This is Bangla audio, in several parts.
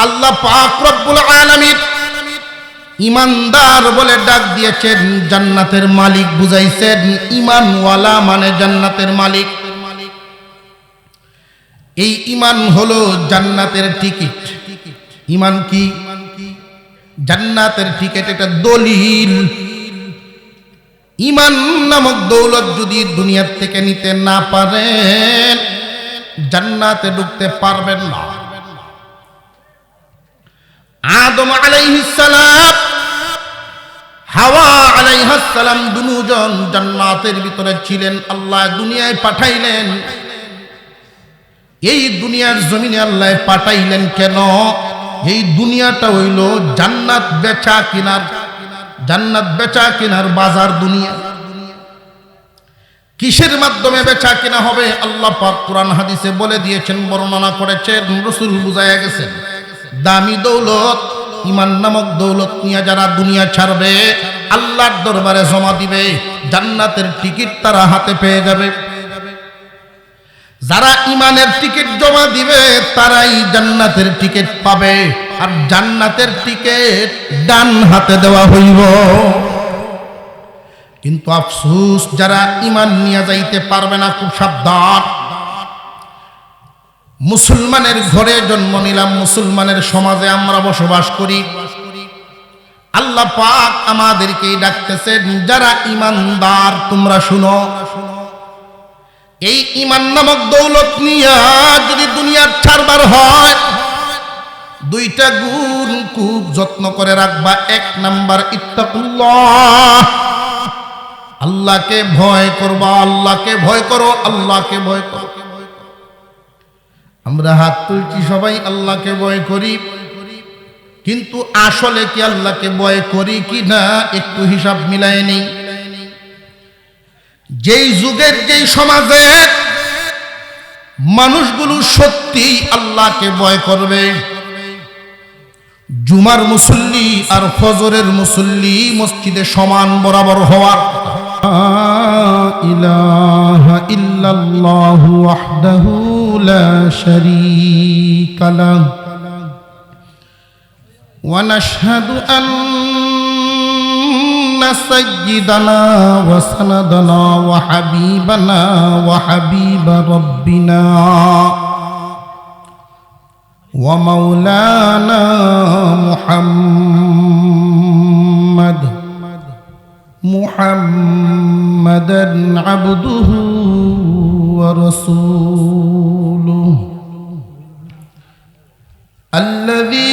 আল্লাহ পাক রব্বুল আলামিন ইমানদার বলে ডাক দিয়েছেন, জান্নাতের মালিক বুঝাইছেন। ঈমানওয়ালা মানে জান্নাতের মালিক। এই ঈমান হলো জান্নাতের টিকিট। ঈমান কি? জান্নাতের টিকিট, এটা দলিল। ঈমান নামক দৌলত যদি দুনিয়ার থেকে নিতে না পারেন, জান্নাতে ঢুকতে পারবেন না। আদম আলাইহিস সালাম, হাওয়া আলাইহিস সালাম দুজন জান্নাতের ভিতরে ছিলেন। আল্লাহ দুনিয়ায় পাঠাইলেন। এই দুনিয়ার জমিনে আল্লাহ পাঠাইলেন কেন? এই দুনিয়াটা হইল জান্নাত বেচা কিনার, জান্নাত বেচা কিনার বাজার দুনিয়া। কিসের মাধ্যমে বেচা কিনা হবে? আল্লাহ পাক কুরআন হাদিসে বলে দিয়েছেন, বর্ণনা করেছেন, রাসূল বুঝায়া গেছেন। দামি দৌলত, ঈমান নামক দৌলত নিয়ে যারা দুনিয়া ছাড়বে, আল্লাহর দরবারে জমা দিবে, জান্নাতের টিকিট তারা হাতে পেয়ে যাবে। যারা ঈমানের টিকিট জমা দিবে তারাই জান্নাতের টিকিট পাবে। আর জান্নাতের টিকিট ডান হাতে দেওয়া হইব। কিন্তু আফসোস, যারা ঈমান নিয়ে যাইতে পারবে না, খুব সাবধান। মুসলমানের ঘরে জন্ম নিলাম, মুসলমানের সমাজে আমরা বসবাস করি। আল্লাহ পাক আমাদেরকে ডাকতেছেন, যারা ঈমানদার তোমরা শুনো। এই ঈমান নামক দৌলত নিয়া যদি দুনিয়ার ছাড়বার হয়, দুইটা গুণ খুব যত্ন করে রাখবা। এক নাম্বার, ইত্তাকুল্লাহ, আল্লাহকে ভয় করবা। আল্লাহকে ভয় করো, আল্লাহকে ভয় করো। আমরা হাত তুলছি, সবাই আল্লাহকে ভয় করি, কিন্তু আসলে কি আল্লাহকে ভয় করি কি না একটু হিসাব মিলাই নেই। যেই যুগের, যেই সমাজে মানুষগুলো সত্যি আল্লাহকে ভয় করবে, জুমার মুসল্লি আর ফজরের মুসল্লি মসজিদে সমান বরাবর হওয়ার ইলাহা ইল্লাল্লাহু ওয়াহদাহু লা শারীকা লাহু ওয়া নাশহাদু আন্না সাইয়্যিদানা ওয়া সানাদানা ওয়া হাবিবানা ওয়া হাবিবা রাব্বিনা ওয়া মাওলানা মুহাম্মাদান আবদুহু ওয়া রাসূলুহু আল্লাযী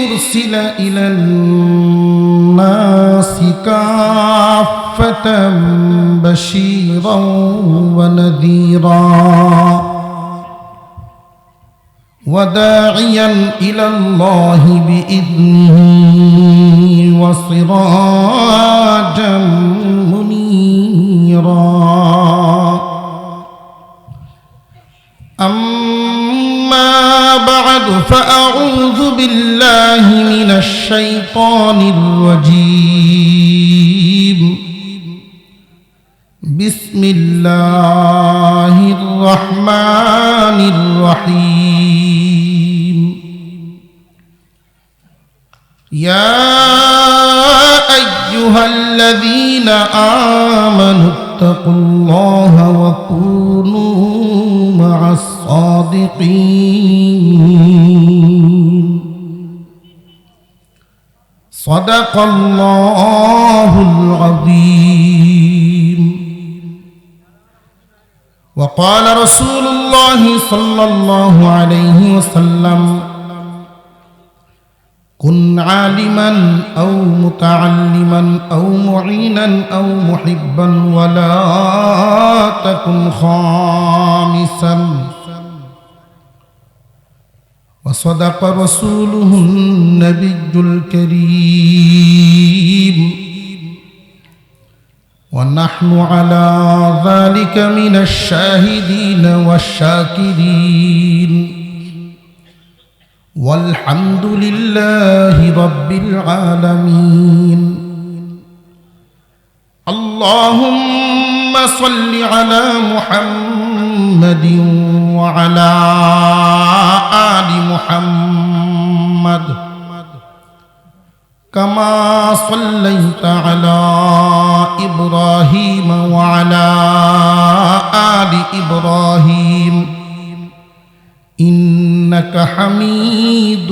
উরসিলা ইলান নাসি কাফফাতান বাশীরান ওয়া নাযীরা وداعيا إلى الله بإذنه وسراجا منيرا أما بعد فأعوذ بالله من الشيطان الرجيم بسم الله الرحمن الرحيم يا أيها الذين آمنوا اتقوا الله وكونوا مع الصادقين صدق الله العظيم وقال رسول الله صلى الله عليه وسلم كن عالما أو متعلما أو معينا أو محبا ولا تكن خامسا وصدق رسوله النبي الكريم ونحن على ذلك من الشاهدين والشاكرين والحمد لله رب العالمين اللهم صل على محمد وعلى آل آل محمد كما صليت على إبراهيم وعلى آل إبراهيم إنك حميد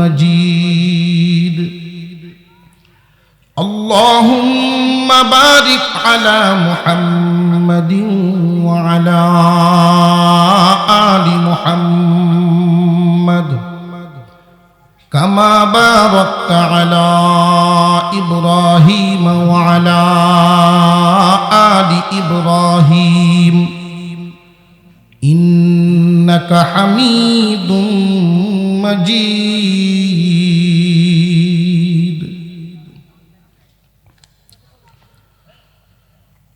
مجيد اللهم بارك على محمد وعلى آل محمد كما باركت على إبراهيم وعلى آل إبراهيم إنك حميد مجيد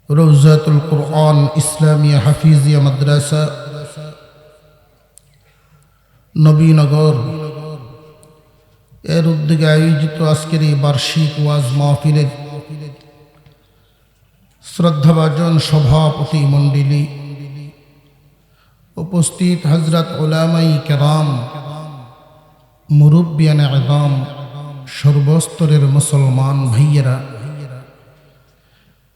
روزة القرآن إسلامية حفيظية مدرسة নবীনগর এর উদ্যোগে আয়োজিত আজকের এই বার্ষিক ওয়াজ মাহফিলের শ্রদ্ধাভাজন সভাপতি মণ্ডলী, উপস্থিত হযরত উলামাই কেরাম, মুরব্বিয়ানে আযম, সর্বস্তরের মুসলমান ভাইয়েরা,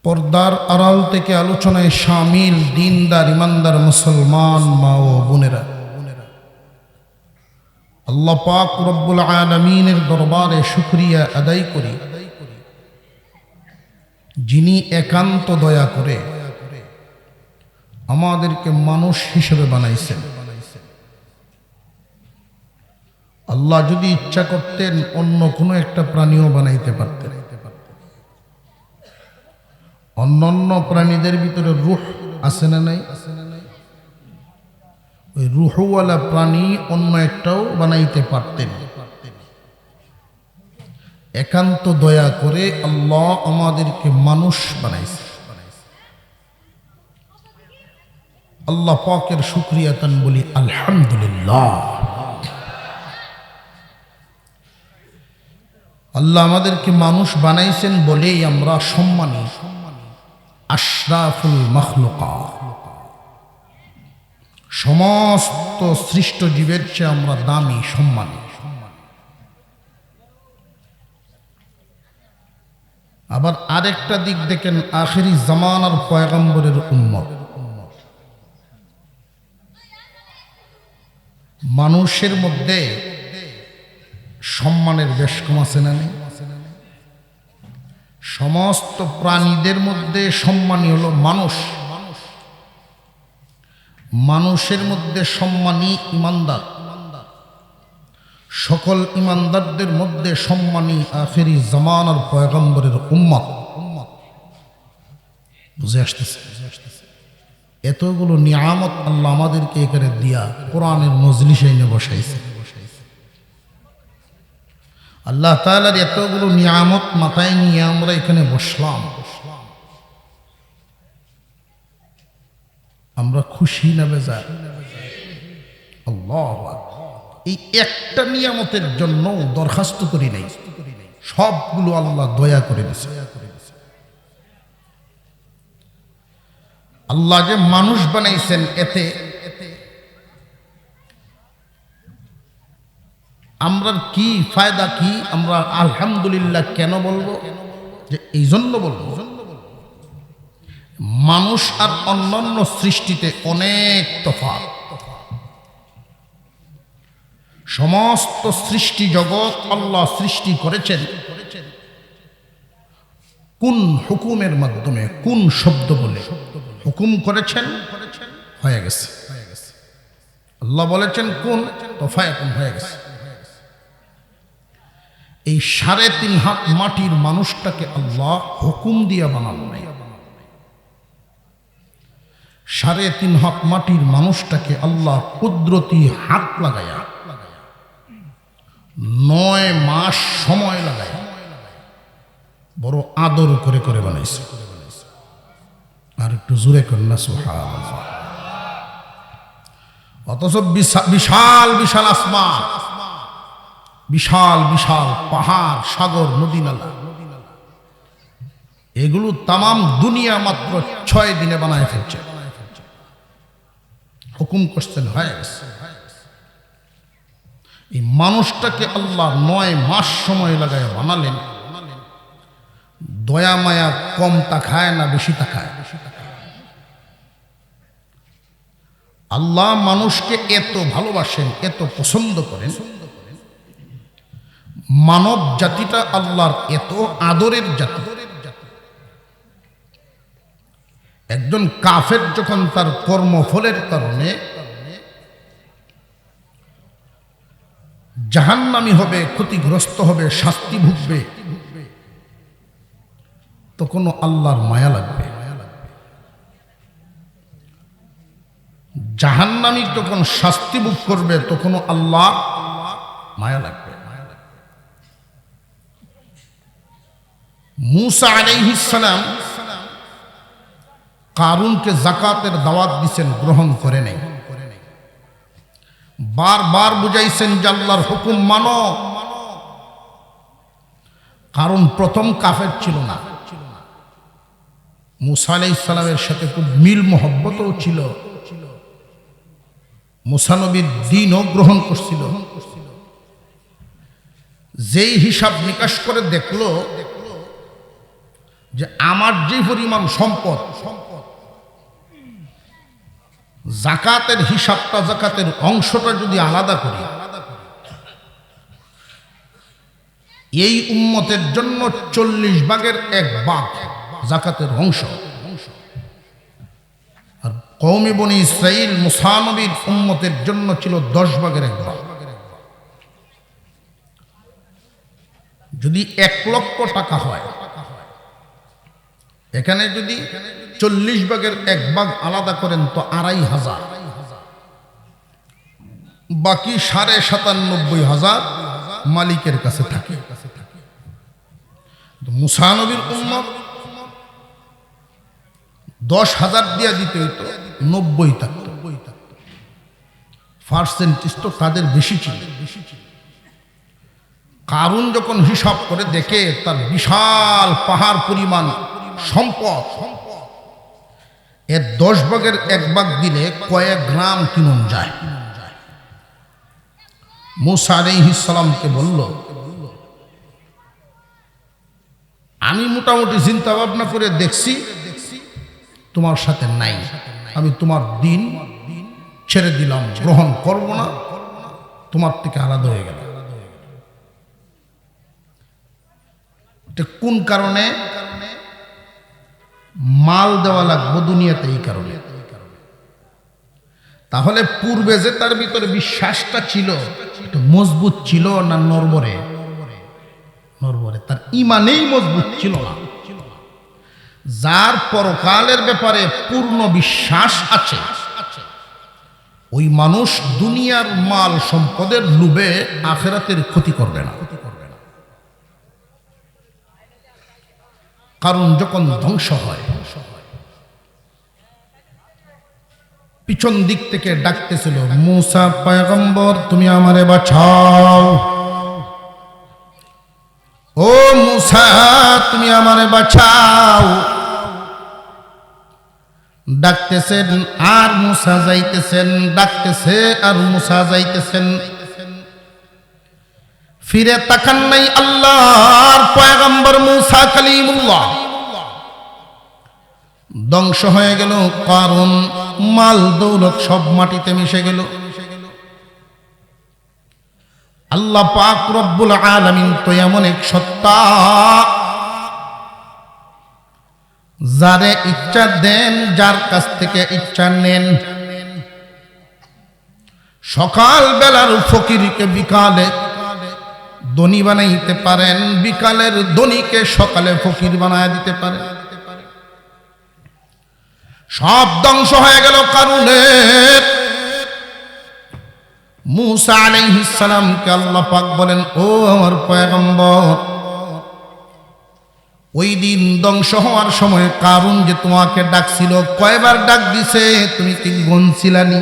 পর্দার আড়াল থেকে আলোচনায় শামিল দিনদার ইমানদার মুসলমান মা ও বোনেরা, আল্লাহ পাক রব্বুল আলামিনের দরবারে শুকরিয়া আদায় করি যিনি একান্ত দয়া করে আমাদেরকে মানুষ হিসেবে বানাইছেন। আল্লাহ যদি ইচ্ছা করতেন অন্য কোনো একটা প্রাণীও বানাইতে পারতেন। অন্যান্য প্রাণীদের ভিতরে রূহ আছে না নাই? ওই রূহওয়ালা প্রাণী অন্য একটাও বানাইতে পারতেন। একান্ত দয়া করে আল্লাহ আমাদেরকে মানুষ বানাইছে। আল্লাহ পাকের শুকরিয়া তান বলি আলহামদুলিল্লাহ। আল্লাহ আমাদেরকে মানুষ বানাইছেন বলেই আমরা সম্মানী, আশরাফুল মাখলুকাত। সমস্ত সৃষ্ট জীবের চেয়ে আমরা দামি, সম্মানী। আবার আরেকটা দিক দেখেন, আখিরি জামানার পয়গম্বরের উম্মত। মানুষের মধ্যে সম্মানের বেশ কম আছে না নেই? সমস্ত প্রাণীদের মধ্যে সম্মানী হলো মানুষ। মানুষের মধ্যে সম্মানী ইমানদার। সকল ইমানদারদের মধ্যে সম্মানী আখিরি জামানার পয়গম্বরের উম্মত। বুঝে আসতেছে? এতগুলো নিয়ামত আল্লাহ আমাদেরকে এখানে দিয়া কোরআনের মজলিসে এনে বসাইছে। আল্লাহ তাআলার এতগুলো নিয়ামত মাথায় নিয়ে আমরা এখানে বসলাম। আমরা খুশি না বেজার? আল্লাহু আকবার। এই একটা নিয়ামতের জন্য দরখাস্ত করি নাই, সবগুলো আল্লাহ দয়া করে দিয়েছে। আল্লাহ যে মানুষ বানাইছেন, এতে আমরা কি ফায়দা, কি আমরা আলহামদুলিল্লাহ কেন বলবো? যে এই জন্য বলবো, মানুষ আর অন্যান্য সৃষ্টিতে অনেক তফাৎ। সমস্ত সৃষ্টি জগৎ আল্লাহ সৃষ্টি করেছেন কোন হুকুমের মাধ্যমে, কোন শব্দ বলে হুকুম করেছেন, হয়ে গেছে। আল্লাহ বলেছেন কোন, তো ফায়াকুন, হয়ে গেছে। এই 3.5 হাত মাটির মানুষটাকে আল্লাহ হুকুম দিয়ে বানান নাই। 3.5 হাত মাটির মানুষটাকে আল্লাহ কুদরতি হাত লাগায়া 9 মাস সময় লাগায় বড় আদর করে করে বানাইছে। আর একটু জোরে করেন না সুবহানাল্লাহ। অথচ বিশাল বিশাল আসমান, বিশাল বিশাল পাহাড়, সাগর, নদী নালা, এগুলো তামাম দুনিয়া মাত্র 6 দিনে বানায় ফেলছে। হুকুম করছেন, হয়ে গেছে। এই মানুষটাকে আল্লাহ 9 মাস সময় লাগায় বানালেন। দয়া মায়া কম তাকায় না বেশি তাকায়? আল্লাহ মানুষকে এত ভালোবাসেন, এত পছন্দ করেন, মানব জাতিটা আল্লাহর এত আদরের জাতি। একজন কাফের যখন তার কর্মফলের কারণে জাহান্নামী হবে, ক্ষতিগ্রস্ত হবে, শাস্তি ভুগবে, তখনও আল্লাহর মায়া লাগবে। জাহান্নামী যখন শাস্তি ভোগ করবে তখনও আল্লাহ মায়া লাগবে। মূসা আলাইহিস সালাম কারুনকে যাকাতের দাওয়াত দিয়েছেন, গ্রহণ করে নাই। বারবার বুঝাইছেন যে আল্লাহর হুকুম মানো। কারণ প্রথম কাফের ছিল না, মূসা আলাইহিস সালামের সাথে খুব মিল মহব্বতও ছিল, মূসা নবীর দ্বীনও গ্রহণ করছিল। যেই হিসাব নিকাশ করে দেখলো যে আমার যে পরিমাণ সম্পদ, যাকাতের হিসাবটা, যাকাতের অংশটা যদি আলাদা করি, এই উম্মতের জন্য 40 ভাগের 1 ভাগ যাকাতের অংশ। আর কওমে বনি ইসরাইল মূসা নবীর উম্মতের জন্য ছিল 10 ভাগের 1 ভাগ। যদি 1 লক্ষ টাকা হয়, এখানে যদি 40 ভাগের 1 ভাগ আলাদা করেন তো 2500, বাকি 97,500 মালিকের কাছে থাকে। মূসা নবীর উম্মত 10,000 দিয়া দিতে হইতো, 90 থাকতো। পার্সেন্টেজ তো তাদের বেশি ছিল। কারুন যখন হিসাব করে দেখে তার বিশাল পাহাড় পরিমাণ সম্পদ, এর 10 ভাগের 1 ভাগ দিলে কয়েক গ্রাম কিনুন যায়। মূসা আলাইহিস সালামকে বলল, আমি মোটামুটি চিন্তা ভাবনা করে দেখছি তোমার সাথে নাই, আমি তোমার দিন ছেড়ে দিলাম, গ্রহণ করব না, তোমার থেকে আলাদা হয়ে গেল। কোন কারণে? মাল দেওয়া লাগবে দুনিয়াতে, এই কারণে। তাহলে পূর্বে যে তার ভিতরে বিশ্বাসটা ছিল একটু মজবুত ছিল না নরবরে? নরবরে। তার ঈমানেই মজবুত ছিল না। যার পরকালের ব্যাপারে পূর্ণ বিশ্বাস আছে, ওই মানুষ দুনিয়ার মাল সম্পদের লোভে আখিরাতের ক্ষতি করবে না। কারণ যখন ধ্বংস হয়, পিছন দিক থেকে ডাকতেছিল, মূসা পয়গম্বর তুমি আমারে বাঁচাও, ও মূসা তুমি আমারে বাঁচাও। ডাকতেছেন আর মূসা যাইতেছেন, ডাকতেছে আর মূসা যাইতেছেন। ফিরে তাকান নাই আল্লাহর পয়গম্বর মূসা কালিমুল্লাহ। ধ্বংস হয়ে গেল কারণ মাল দৌলত সব মাটিতে মিশে গেল। আল্লাহ পাক রব্বুল আলামিন তো এমন এক সত্তা, যারে ইচ্ছা দেন, যার কাছ থেকে ইচ্ছা নেন। সকাল বেলার ফকিরকে বিকালে ধনী বানাইতে পারেন, বিকালের ধনীকে সকালে ফকির বানায় দিতে পারেন। সব ধ্বংস হয়ে গেল কারুনের। মূসা আলাইহিস সালামকে আল্লাহ পাক বলেন, ও আমার পয়গম্বর, ওই দিন ধ্বংস হওয়ার সময় কারুন যে তোমাকে ডাকছিল, কয়বার ডাক দিছে তুমি কি গণছিলানি?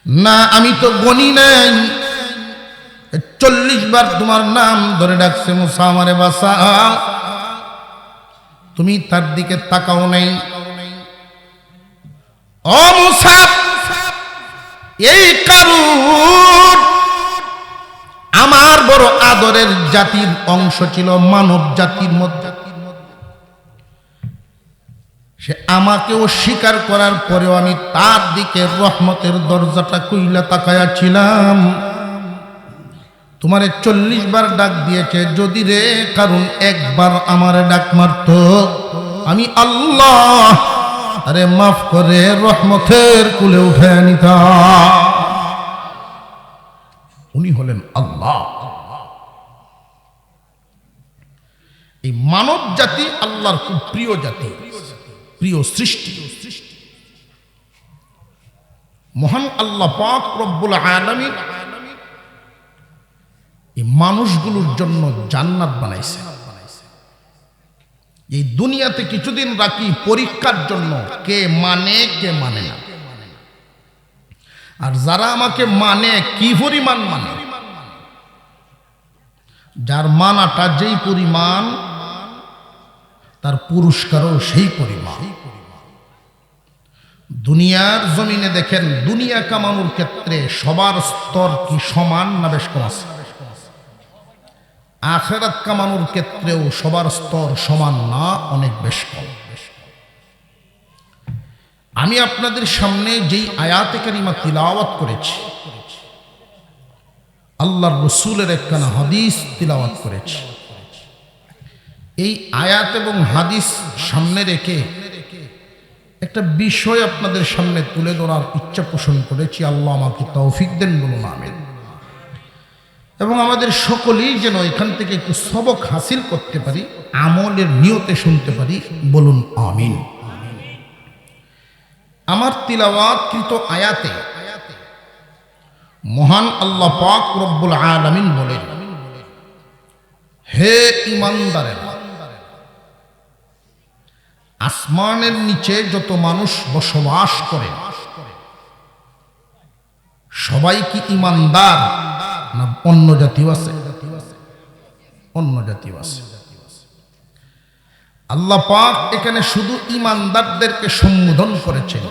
না, আমি তো গণি নাই। 40 বার তোমার নাম ধরে ডাকছে, মূসা আমারে বাঁচাও। তুমি তার দিকে তাকাও নাই। ও মূসা, এই কারুন বড় আদরের জাতির অংশ ছিল মানব জাতির মধ্যে। সে আমাকে অস্বীকার করার পরেও আমি তার দিকে রহমতের দরজাটা কইলা তাকায়া ছিলাম। তোমারে 40 বার ডাক দিয়েছে, যদি রে কারণ একবার আমারে ডাক মারত, আমি আল্লাহ আরে মাফ করে রহমতের কুলে উঠে নিতাম। উনি হলেন আল্লাহ। এই মানব জাতি আল্লাহর খুব প্রিয় জাতি, প্রিয় সৃষ্টি। মহান আল্লাহ পাক রব্বুল আলামিন এই মানুষগুলোর জন্য জান্নাত বানাইছে। এই দুনিয়াতে কিছুদিন রাখি পরীক্ষার জন্য, কে মানে কে মানে না। আর যারা আমাকে মানে কি পরিমাণ মানে, যার মানাটা যেই পরিমাণ তার পুরস্কারও সেই পরিমাণ। দুনিয়ার জমিনে দেখেন, দুনিয়া কামানোর ক্ষেত্রে সবার স্তর কি সমান না বেশ কম আছে? আখিরাত কামানোর ক্ষেত্রেও সবার স্তর সমান না, অনেক বেশ কম। আমি আপনাদের সামনে যেই আয়াতে কারিমা তিলাওয়াত করেছি, আল্লাহর রাসূলের একখানা হাদিস তিলাওয়াত করেছি। এই আয়াত এবং হাদিস সামনে রেখে একটা বিষয় আপনাদের সামনে তুলে ধরার ইচ্ছা পোষণ করেছি। আল্লাহ আমাকে তৌফিক দেন, বলুন আমিন। এবং আমাদের সকলেই যেন এখান থেকে একটু সবক হাসিল করতে পারি, আমলের নিয়তে শুনতে পারি, বলুন আমিন। আমার তিলাওয়াতকৃত আয়াতে মহান আল্লাহ পাক রব্বুল আলামিন বলেন, হে ঈমানদারেরা, আসমানের নিচে যত মানুষ বসবাস করে সবাই কি ঈমানদার না অন্য জাতিও আছে? অন্য জাতিও আছে। আল্লাহ পাক এখানে শুধু ঈমানদারদেরকে সম্বোধন করেছেন,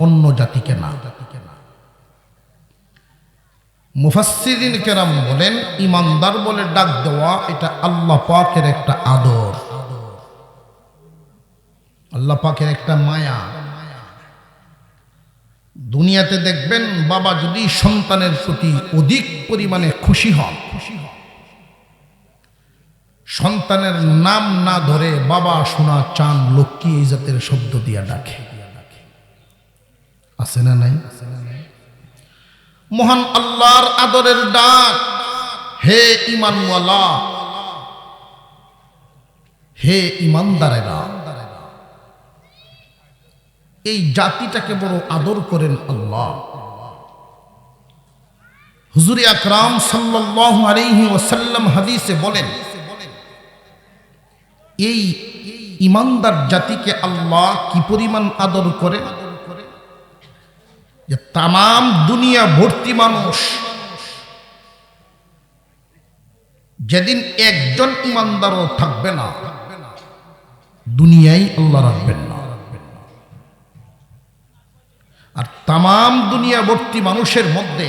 অন্য জাতিকে না। মুফাসসিরিন কেরাম বলেন, ঈমানদার বলে ডাক দেওয়া এটা আল্লাহ পাকের একটা আদর, আল্লাহ পাকের একটা মায়া। দুনিয়াতে দেখবেন বাবা যদি সন্তানের প্রতি অধিক পরিমাণে খুশি হন, সন্তানের নাম না ধরে বাবা শোনা চান লক্ষ্মী এই জাতের শব্দ দিয়া ডাকে, আছে না নাই? মহান আল্লাহর আদরের ডাক, হে ঈমানওয়ালা, হে ঈমানদারেরা। এই জাতিটাকে বড় আদর করেন আল্লাহ। হুজুর আকরাম সাল্লাল্লাহু আলাইহি ওয়াসাল্লাম হাদিসে বলেন, এই ঈমানদার জাতিকে আল্লাহ কি পরিমাণ আদর করে যে তামাম দুনিয়া ভর্তি মানুষ যেদিন একজন ঈমানদারও থাকবে না, দুনিয়ায় আল্লাহ রাখবেন না। আর তামাম দুনিয়া ভর্তি মানুষের মধ্যে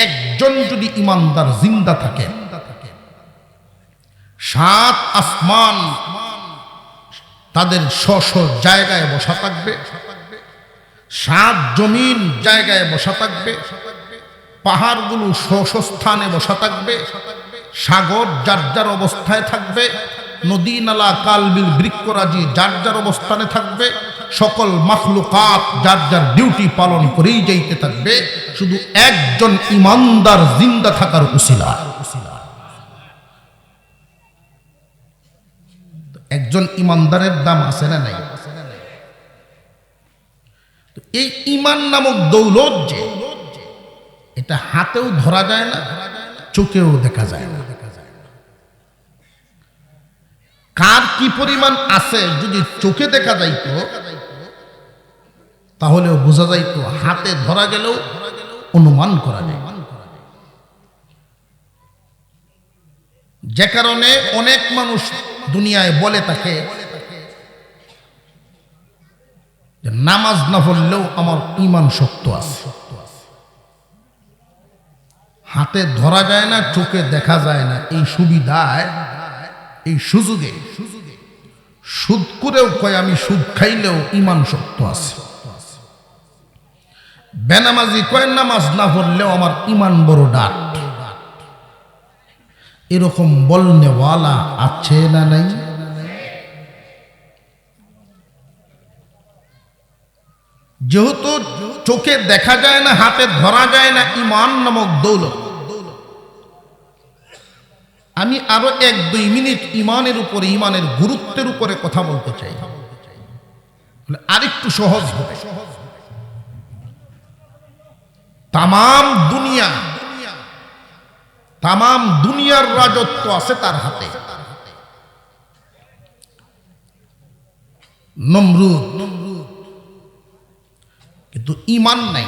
একজন যদি ঈমানদার জিন্দা থাকে, 7 আসমান তাদের স্ব জায়গায় বসা থাকবে, 7 জমিন জায়গায় বসা থাকবে, পাহাড়গুলো স্ব স্থানে বসা থাকবে, সাগর যার যার অবস্থায় থাকবে, নদী নালা কাল বিল বৃক্ষরাজি যার যার অবস্থানে থাকবে, সকল মাখলুকাত যার যার ডিউটি পালন করেই যাইতে থাকবে, শুধু একজন ঈমানদার জিন্দা থাকার উসিলা। একজন ঈমানদারের দাম আছে না নাই? এই ঈমান নামক দৌলত যে, এটা হাতেও ধরা যায় না, চোখেও দেখা যায় না। কার কি পরিমাণ আছে যদি চোখে দেখা যাইত তাহলেও বোঝা যাইত, হাতে ধরা গেলেও অনুমান করা যায়। যে কারণে অনেক মানুষ দুনিয়ায় বলে থাকে যে নামাজ না পড়লেও আমার ঈমান শক্ত আছে। হাতে ধরা যায় না, চোখে দেখা যায় না, এই সুবিধায়, এই সুযোগে সুদ করেও কয় আমি সুদ খাইলেও ইমান শক্ত আছে। বেনামাজি কয় নামাজ না পড়লেও আমার ইমান বড় ডাট। এরকম বলনেওয়ালা আছে না নাই? যেহেতু চোখে দেখা যায় না, হাতে ধরা যায় না ইমান নামক দৌলত, আমি আরো 1-2 মিনিট ইমানের উপরে, ইমানের গুরুত্বের উপরে কথা বলতে চাই, আরেকটু সহজ হবে। তামাম দুনিয়ার রাজত্ব আছে তার হাতে। নমরুদ কিন্তু ইমান নাই।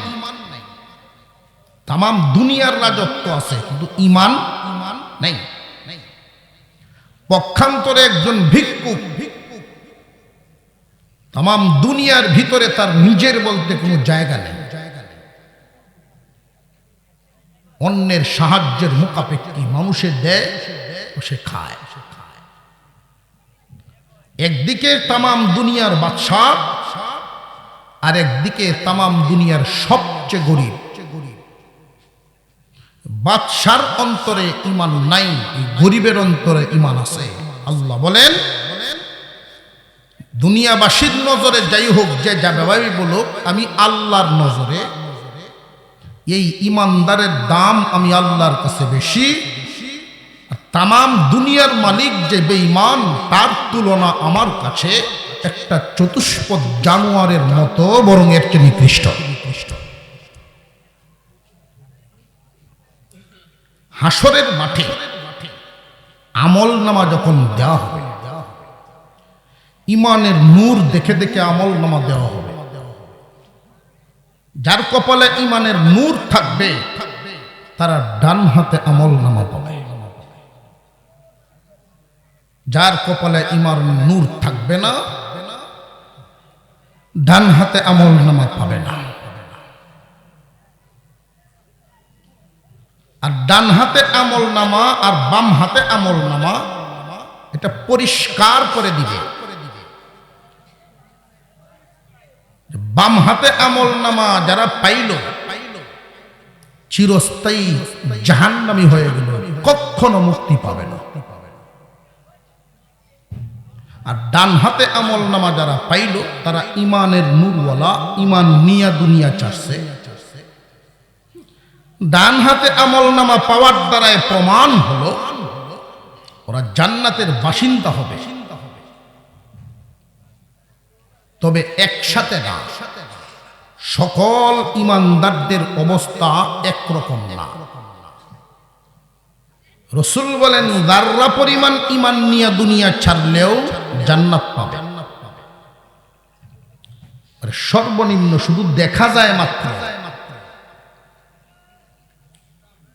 তামাম দুনিয়ার রাজত্ব আছে কিন্তু ইমান নাই। পক্ষান্তরে একজন ভিক্ষুক, তামাম দুনিয়ার ভিতরে তার নিজের বলতে কোনো জায়গা নেই, অন্যের সাহায্যের মুখাপেক্ষি মানুষের দেয় ও সে খায়। একদিকে তামাম দুনিয়ার বাদশা, আর একদিকে তামাম দুনিয়ার সবচেয়ে গরিব। বাদশার অন্তরে ইমান নাই, গরিবের অন্তরে ইমান আছে। আল্লাহ বলেন, দুনিয়াবাসীর নজরে যাই হোক, যে যাবে বলুক, আমি আল্লাহর নজরে এই ইমানদারের দাম আমি আল্লাহর কাছে বেশি। তামাম দুনিয়ার মালিক যে বেঈমান, তার তুলনা আমার কাছে একটা চতুষ্পদ জানোয়ারের মতো, বরং এর চেয়ে নিকৃষ্ট। হাসরের মাঠে আমল নামা যখন দেওয়া হবে, ইমানের নূর দেখে দেখে আমল নামা দেওয়া হবে। যার কপালে ইমানের নূর থাকবে তারা ডান হাতে আমল নামা পাবে, যার কপালে ইমার নূর থাকবে না ডান হাতে আমল নামা পাবে না। আর ডান হাতে আমল নামা আর বাম হাতে আমল নামা এটা পরিষ্কার করে দিবে। বাম হাতে আমল নামা যারা পাইল চিরস্থায়ী জাহান্নামী হয়ে গেল, কখনো মুক্তি পাবে না। আর ডান হাতে আমল নামা যারা পাইল তারা ইমানের নূরওয়ালা, ইমান নিয়া দুনিয়া চাচ্ছে। ডান হাতে আমল নামা পাওয়ার দ্বারায় প্রমাণ হলো ওরা জান্নাতের বাসিন্দা হবে, তবে একসাথে না। সকল ইমানদারদের অবস্থা একরকম না। রাসূল বলেন, যাররা পরিমাণ ইমান নিয়ে দুনিয়া ছাড়লেও জান্নাত পাবে। আর সর্বনিম্ন শুধু দেখা যায় মাত্র,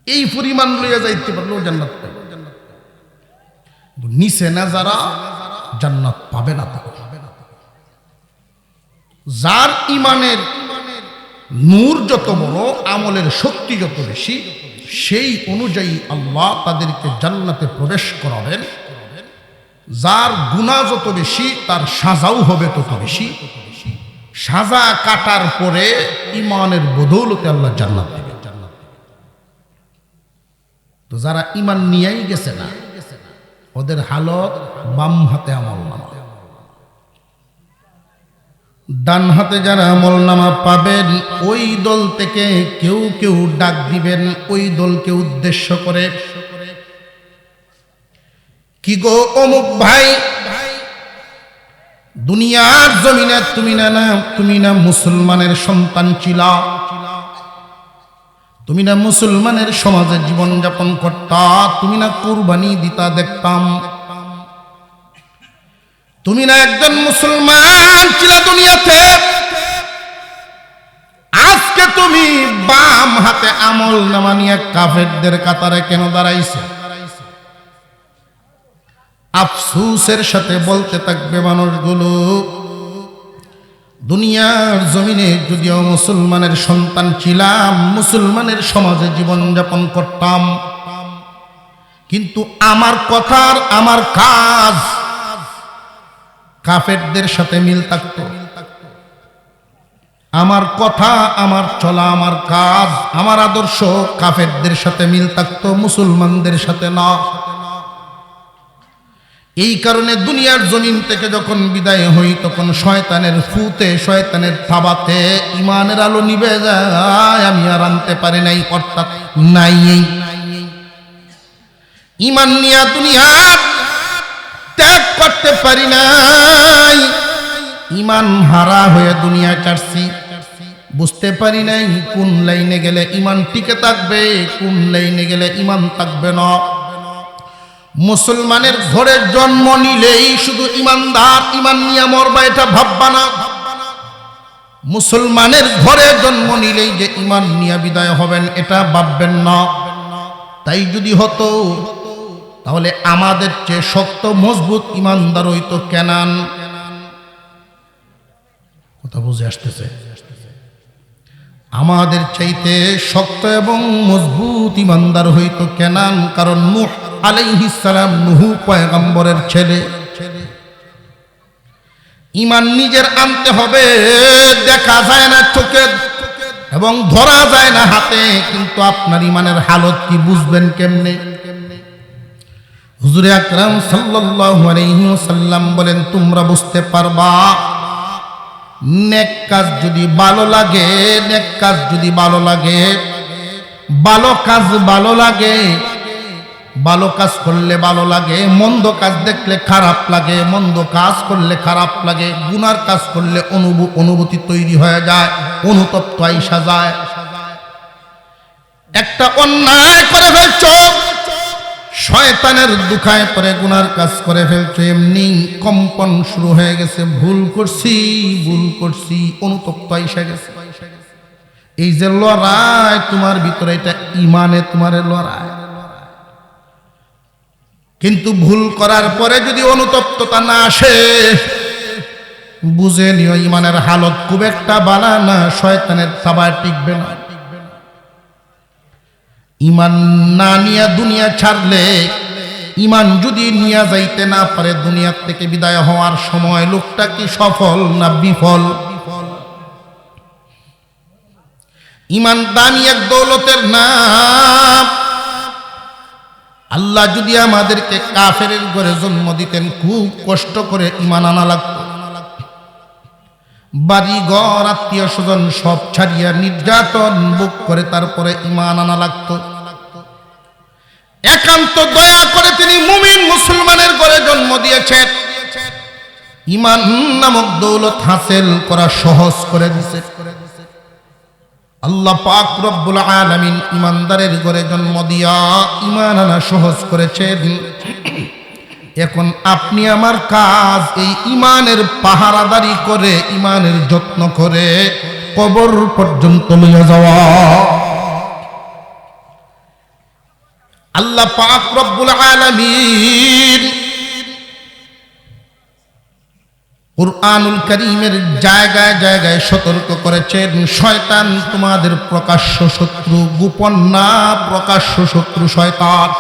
এই পরিমাণ লইয়া যাইতে পারলেও জান্নাত পাবে। নিচে না যারা, জান্নাত পাবে না তারা। যার ইমানের নূর যত বড়, আমলের শক্তি যত বেশি, সেই অনুযায়ী আল্লাহ তাদেরকে জান্নাতে প্রবেশ করাবেন। যার গুনাহ যত বেশি তার সাজাও হবে তত বেশি। সাজা কাটার পরে ইমানের বদৌলতে আল্লাহ জান্নাত দেবে। তো যারা ইমান নিয়েই গেছে না, ওদের হালত বাম হাতে আমল নামা, ডান হাতে যারা আমল নামা পাবেন, ওই দল থেকে কেউ কেউ ডাক দিবেন ওই দলকে উদ্দেশ্য করে, কি গো অমুক ভাই, দুনিয়ার জমিনে তুমি না মুসলমানের সন্তান ছিলা, তুমি না মুসলমানের সমাজে জীবন যাপন করতা, তুমি না কুরবানি দিতা দেখতাম, তুমি না একজন মুসলমান ছিলা দুনিয়াতে, আজকে তুমি বাম হাতে আমল নামা নিয়ে কাফেরদের কাতারে কেন দাঁড়াইছে? আফসোসের সাথে বলতে থাকবে মানুষগুলো, দুনিয়ার জমিনে যদিও মুসলমানের সন্তান ছিলাম, মুসলমানের সমাজে জীবনযাপন করতাম, কিন্তু আমার কথার আমার কাজ কাফেরদের সাথে মিল থাকত। আমার কথা, আমার চলা, আমার কাজ, আমার আদর্শ কাফেরদের সাথে মিল থাকত, মুসলমানদের সাথে না। এই কারণে দুনিয়ার জমিন থেকে যখন বিদায় হই তখন শয়তানের ফুতে, শয়তানের থাবাতে ইমানের আলো নিভে যায়, আমি আর আনতে পারি নাই, অর্থাৎ নাই। ইমান নিয়ে দুনিয়ার ত্যাগ করতে পারি নাই, ইমান হারা হয়ে দুনিয়া ছাড়ছি। বুঝতে পারি নাই কোন লাইনে গেলে ইমান টিকে থাকবে, কোন লাইনে গেলে ইমান থাকবে না। মুসলমানের ঘরে জন্ম নিলেই শুধু ইমানদার, ইমান নিয়ে মরবা এটা ভাববা না। মুসলমানের ঘরে জন্ম নিলেই যে ইমান নিয়ে বিদায় হবেন এটা ভাববেন না। তাই যদি হতো তাহলে আমাদের চেয়ে শক্ত মজবুত ইমানদার হইতো কেনান। কথা বুঝে আসতেছে? আমাদের চাইতে শক্ত এবং মজবুত ইমানদার হইতো কেনান, কারণ নূহ আলাইহিস সালাম নূহ পয়গম্বরের ছেলে। ইমান নিজের আনতে হবে, দেখা যায় না চোখে এবং ধরা যায় না হাতে, কিন্তু আপনার ইমানের হালত কি বুঝবেন কেমনে? হুজুরে আকরাম সাল্লাল্লাহু আলাইহি ওয়াসাল্লাম বলেন, তোমরা বুঝতে পারবা নেক কাজ যদি ভালো লাগে, নেক কাজ যদি ভালো লাগে, ভালো কাজ ভালো লাগে, ভালো কাজ করলে ভালো লাগে, মন্দ কাজ দেখলে খারাপ লাগে, মন্দ কাজ করলে খারাপ লাগে, গুনার কাজ করলে অনুভূতি তৈরি হয়ে যায়, অনুতপ্ত আইসা যায়। একটা অন্যায় করে ফেলছো, শয়তানের দুখায় পরে গুনার কাজ করে ফেলছো, এমনি কম্পন শুরু হয়ে গেছে, ভুল করছি, ভুল করছি, অনুতপ্ত আইসা গেছে। এই যে লড়াই তোমার ভিতরে, এটা ইমানে তোমার লড়াই। কিন্তু ভুল করার পরে যদি অনুতপ্ততা না আসে, বুঝে নিও ইমানের হালত খুব একটা বালা না, শয়তানের থাবায় টিকবে না। ইমান না নিয়ে দুনিয়া ছাড়লে, ইমান যদি নিয়ে যাইতে না পারে দুনিয়ার থেকে বিদায় হওয়ার সময়, লোকটা কি সফল না বিফল? ইমান দামি এক দৌলতের নাম। আল্লাহ যদি আমাদেরকে কাফেরের ঘরে জন্ম দিতেন, খুব কষ্ট করে ইমান আনা লাগত। বাড়ি ঘর আত্মীয় স্বজন সব ছাড়িয়া নির্যাতন ভোগ করে তারপরে ইমান আনা লাগত। একান্ত দয়া করে তিনি মুমিন মুসলমানের ঘরে জন্ম দিয়েছেন, ইমান নামক দৌলত হাসিল করা সহজ করে দিয়েছে। আল্লাহ পাক রব্বুল আলামিন ইমানদারের ঘরে জন্ম দিয়া ইমান আনা সহজ করেছেন। এখন আপনি আমার কাজ এই ইমানের পাহারাদারি করে, ইমানের যত্ন করে কবর পর্যন্ত নিয়ে যাওয়া। আল্লাহ পাক রব্বুল আলামিন কুরআনুল কারীমের জায়গায় জায়গায় সতর্ক করেছেন, শয়তান তোমাদের প্রকাশ্য শত্রু, গোপন না প্রকাশ্য শত্রু শয়তান।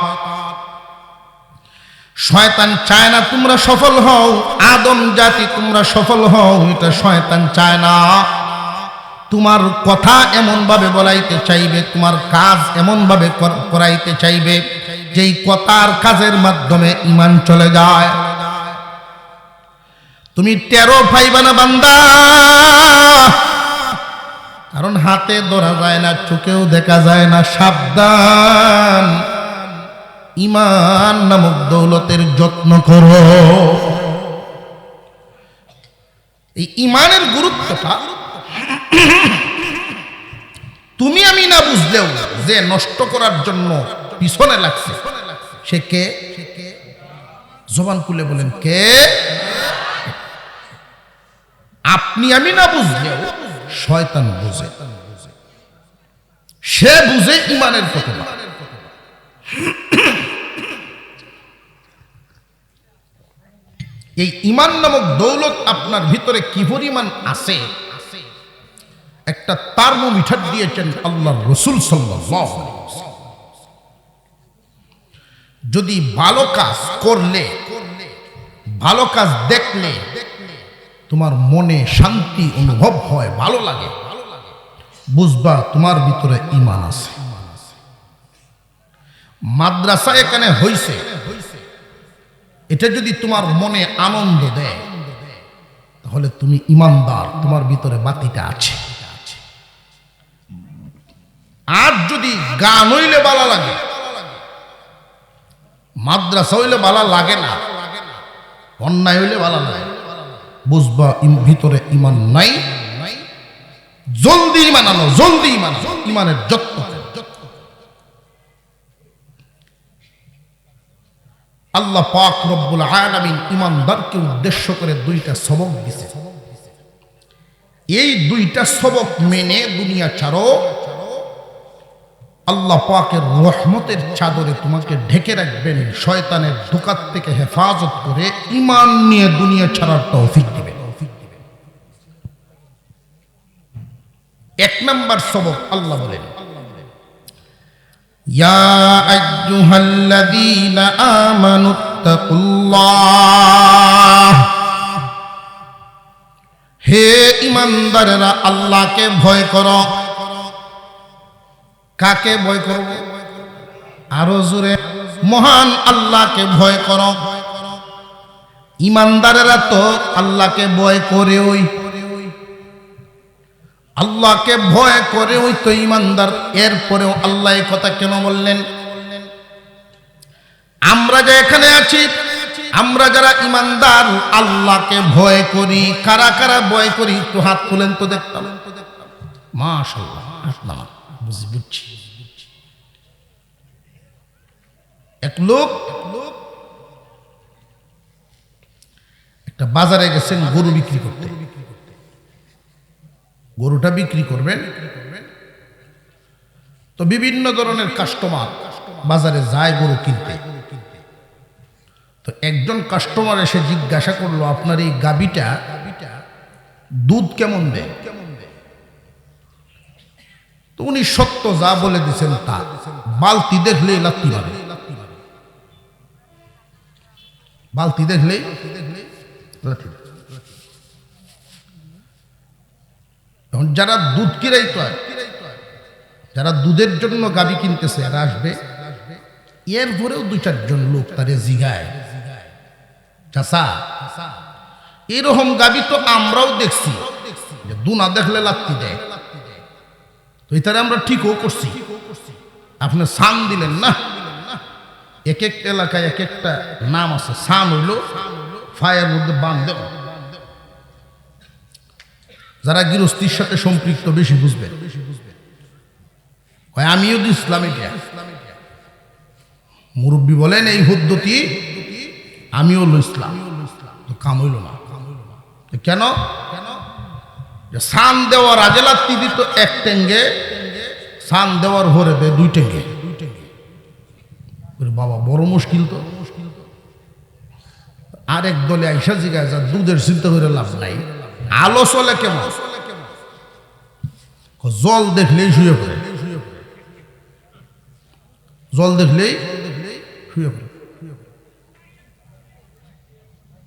শয়তান চায় না তোমরা সফল হও, আদম জাতি তোমরা সফল হও, এটা শয়তান চায় না। তোমার কথা এমন ভাবে বলাইতে চাইবে, তোমার কাজ এমন ভাবে করাইতে চাইবে যেই কথার কাজের মাধ্যমে ঈমান চলে যায়। তুমি টেরো পাইবা না বান্দা, কারণ হাতে ধরা যায় না, চোখেও দেখা যায় না। সাবধান, ঈমান নামক দৌলতের যত্ন করো। এই ঈমানের গুরুত্বটা তুমি আমি না বুঝলেও যে নষ্ট করার জন্য পিছনে লাগছে সে কে? জবান খুলে বলেন কে? আপনি আমি না বুঝলেও শয়তান বুঝে, সে বুঝে ঈমানের কথা। এই ঈমান নামক দৌলত আপনার ভিতরে কি পরিমাণ আছে, একটা থার্মোমিটার দিয়েছেন আল্লাহর রাসূল সাল্লাল্লাহু আলাইহি ওয়াসাল্লাম। যদি ভালো কাজ করলে, ভালো কাজ দেখলে তোমার মনে শান্তি অনুভব হয়, ভালো লাগে, বুঝবা তোমার ভিতরে ঈমান আছে। মাদ্রাসা এখানে হইছে, এটা যদি তোমার মনে আনন্দ দেয় তাহলে তুমি ঈমানদার, তোমার ভিতরে বাতিটা আছে। আর যদি গান হইলে ভালো লাগে, মাদ্রাসা হইলে ভালো লাগে না, অন্যায় হইলে ভালো লাগে, বুঝবা ভিতরে ঈমান নাই। জলদি ঈমান আনো, জলদি ঈমান আনো, ঈমানের যত্ন। আল্লাহ পাক রব্বুল আলামিন ঈমানদারকে উদ্দেশ্য করে দুইটা সবক দিয়েছে। এই দুইটা সবক মেনে দুনিয়া ছাড়ো, আল্লাহ পাকের রহমতের চাদরে তোমাকে ঢেকে রাখবেন, শয়তানের ধোঁকা থেকে হেফাজত করে ঈমান নিয়ে দুনিয়া ছাড়ার তৌফিক দিবেন। এক নাম্বার সবক আল্লাহ বলেন, ইয়া আইয়ুহাল্লাযীনা আমানুত্তাকুল্লাহ, হে ঈমানদারেরা আল্লাহকে ভয় করো। কাকে ভয় করব? আরো জোরে, মহান আল্লাহকে ভয় করো। ঈমানদারেরা তো আল্লাহকে ভয় করে, ওই আল্লাহকে ভয় করে ওই তো ঈমানদার। এরপরেও আল্লাহ এই কথা কেন বললেন? আমরা যে এখানে আছি, আমরা যারা ঈমানদার আল্লাহকে ভয় করি। কারা কারা ভয় করি একটু হাত তুলেন তো দেখতাম। মাশাআল্লাহ, আসলাম, বুঝছি। এক লোক একটা বাজারে গেছেন গরু বিক্রি করতে। গরুটা বিক্রি করবেন তো বিভিন্ন ধরনের কাস্টমার বাজারে যায় গরু কিনতে। তো একজন কাস্টমার এসে জিজ্ঞাসা করলো, আপনার এই গাভীটা দুধ কেমন দেয়? তো উনি সত্য যা বলে দিয়েছেন তা। বালতি দেখলে লাত্তি মারে, বালতি দেখলে লাত্তি। এখন যারা দুধ কিরাইতে হয়, যারা দুধের জন্য গাভী কিনতেছে, এরা আসবে। এরপরেও দুই চারজন লোক তারে জিগায়, চাচা এরকম গাভী তো আমরাও দেখছি, যে দুনা দেখলে লাত্তি দেয়। তো এটারে আমরা ঠিকও করছি, আপনি সান দিলেন না। এক এক এলাকায় এক একটা নাম আছে। সান হইল ফায়ার মধ্যে বান দেওয়া। যারা গৃহস্থীর সাথে সম্পৃক্ত বেশি বুঝবে। আমিও তো ইসলামিক মুরব্বী বলেন এই পদ্ধতি আমিও ইসলাম, তো কাম হইল না। কেন? সান দেওয়ার আগে লাত্তি দিত এক টেঙ্গে, সান দেওয়ার ভরে দেয় দুই টেঙ্গে। বাবা বড় মুশকিল তো। আরেক দলে আইসা জিগায়, যা দুধের চিন্তা করে লাভ নাই। আলো চলে কেমন? জল দেখলেই শুয়ে পড়ে, জল দেখলেই শুয়ে পড়ে।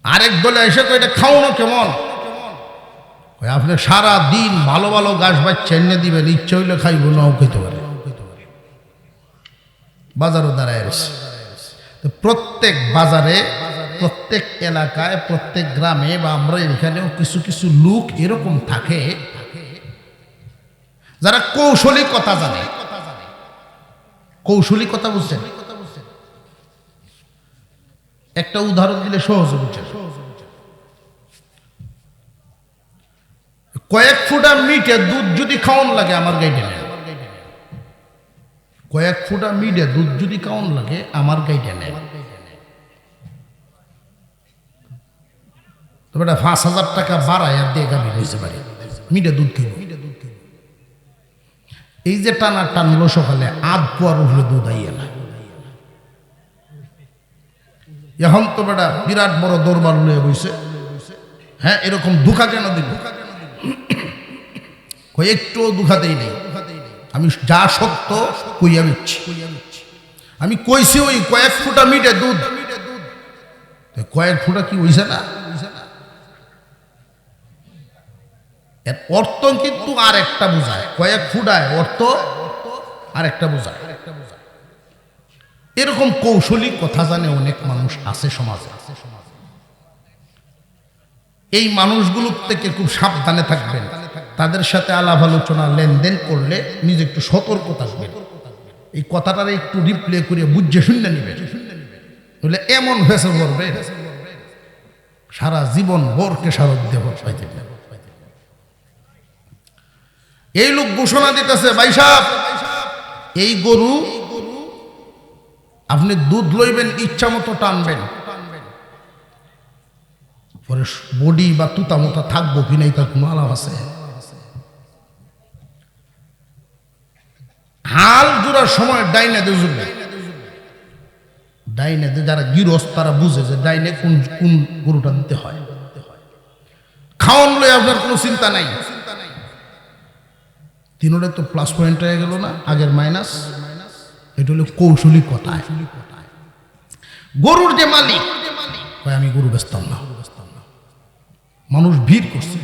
আরেক দলে এসে তো এটা খাওয়ানো কেমন? আপনি সারা দিন ভালো ভালো গাছ বাচ্চা এনে দিবেন, ইচ্ছা হইলে খাইব, নাও খেতে পারে। বাজারও দাঁড়ায় রয়েছে। প্রত্যেক বাজারে, প্রত্যেক এলাকায়, প্রত্যেক গ্রামে বা আমরা এখানেও কিছু কিছু লোক এরকম থাকে যারা কৌশলী কথা জানে। কৌশলী কথা বুঝছেন? একটা উদাহরণ দিলে সহজে বুঝছেন। কয়েক ফুটা মিটে দুধ যদি খাওয়ান লাগে আমার গাইডে নেয়। কয়েক ফুটা মিটে দুধ যদি খাওয়ান লাগে আমার গাইডে নেয়। তবে ৫,০০০ টাকা বাড়ায় আর দিয়ে গাভী হয়েছে পারে, মিটে দুধ খেয়ে। এই যে টানা টানলো সকালে আধ পোয়ার উঠলে দুধ আইয়ে না। এখন তো বেটা বিরাট বড় দরবার লয়ে বইছে। হ্যাঁ, এরকম দুঃখা কেন দিব? একটুও দুঃখাতেই নেই। আমি যা সত্য কইয়া দিচ্ছি। আমি কইছি ওই কয়েক ফুটা মিটে দুধ, কয়েক ফুটা কি হইছে না? এর অর্থ কিন্তু আর একটা বোঝায়, কয়েক ফুটায় অর্থ আর একটা বোঝায়। এরকম কৌশলী কথা জানে অনেক মানুষ আছে সমাজে। এই মানুষগুলোর থেকে খুব সাবধানে থাকবেন। তাদের সাথে আলাপ আলোচনা লেনদেন করলে নিজে একটু সতর্ক থাকবেন। এই কথাটার একটু রিপ্লে করে বুঝে শুনে নেবেন, বলে এমন হয়েছে করবে সারা জীবন ভোরকে সারক দেব পাইতে। এই লোক ঘোষণা দিতেছে, ভাই সাহেব এই গরু আপনি দুধ লইবেন, ইচ্ছা মতো টানবেন, পরে বডি বা তুতা মোতা থাকবো কিনা তার কোনো আলাপ আছে? হাল জোড়ার সময় ডাইনে দে জুড়বে, ডাইনে দে যারা গিরস্ত তারা বুঝে যে ডাইনে কোন কোন গরুটা দিতে হয়। খাওয়ান লই আপনার কোনো চিন্তা নাই, তিনোটা তো প্লাস পয়েন্ট হয়ে গেল না, আগের মাইনাস। এটা হলো কৌশলী কথা। গরুর যে মালিক আমি গরু বেচতাম না, মানুষ ভিড় করছে,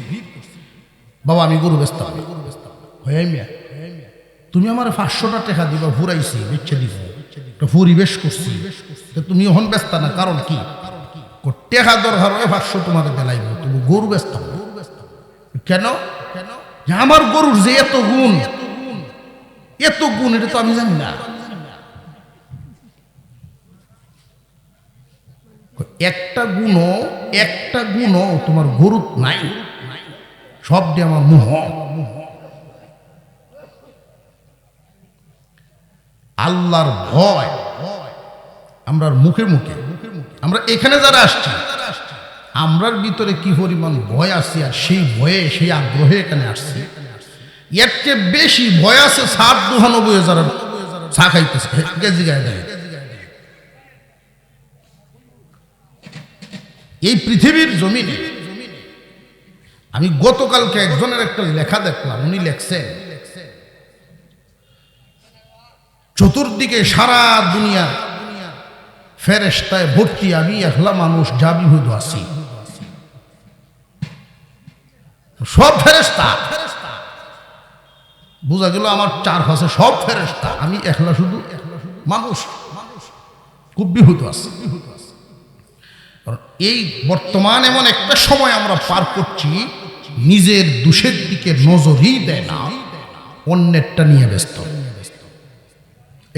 বাবা আমি গরু বেচতাম না, তুমি আমার 500টা টাকা দিবা, ফুরাইছি বেচে দিব, পরিবেশ করছি, তুমি এখন বেচতা না, কারণ কি? টেকা দরকার হয় 500 তোমার বেলাইব, তুমি গরু বেচতাম না। কেন? আমার গরুর যে এত গুণ, এত গুণ, এটা তো আমি জানি না। একটা গুণও তোমার গরুত নাই, সব দিয়ে আমার মুহ। আল্লাহর ভয় আমরা মুখে মুখে, আমরা এখানে যারা আসছি আমরার ভিতরে কি পরিমাণ ভয় আছে, আর সেই ভয়ে সেই আগ্রহে এখানে আসছি। এর চেয়ে বেশি ভয় আছে 92,000 চা খাইতেছে কেজি গায়ে দেয়। এই পৃথিবীর জমিনে আমি গতকালকে একজনের একটা লেখা দেখলাম, উনি লেখছেন চতুর্দিকে সারা দুনিয়া ফেরেশতায় ভর্তি, আমি একলা মানুষ যা বিহুদ আছি, সব ফেরেশতা। বোঝা গেল আমার চারপাশে সব ফেরেশতা, আমি একলা শুধু মানুষ, খুব বিহুদ আছে। এই বর্তমান এমন একটা সময় আমরা পার করছি, নিজের দোষের দিকে নজরই দেয় না, অন্যেরটা নিয়ে ব্যস্ত।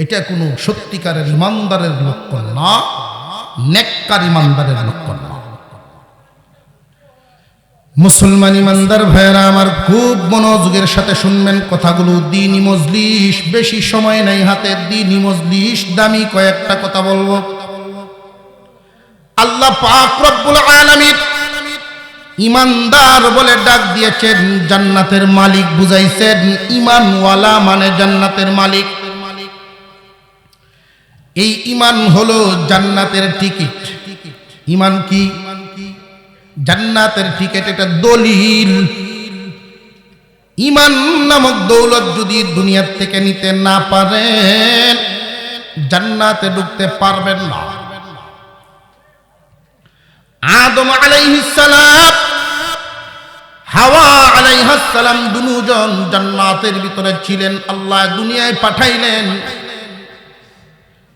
এটা কোনো সত্যিকারের ইমানদারের লক্ষণ না, নেককার ইমানদারের লক্ষণ না। মুসলমান ইমানদার ভাইরা আমার, খুব মনোযোগের সাথে শুনবেন কথাগুলো। দ্বীনি মজলিস, বেশি সময় নাই হাতে, দ্বীনি মজলিস দামি কয়েকটা কথা বলবো। আল্লাহ পাক রব্বুল আলামিন ইমানদার বলে ডাক দিয়েছেন, জান্নাতের মালিক বুঝাইছেন। ইমানওয়ালা মানে জান্নাতের মালিক। এই ইমান হলো জান্নাতের টিকিট। ইমান কি? জান্নাতের টিকিট, এটা দলিল। ইমান নামক দৌলত যদি দুনিয়ার থেকে নিতে না পারেন, জান্নাতে ঢুকতে পারবেন না। আদম আলাইহিস সালাম, হাওয়া আলাইহিস সালাম দুজন জান্নাতের ভিতরে ছিলেন। আল্লাহ দুনিয়ায় পাঠাইলেন।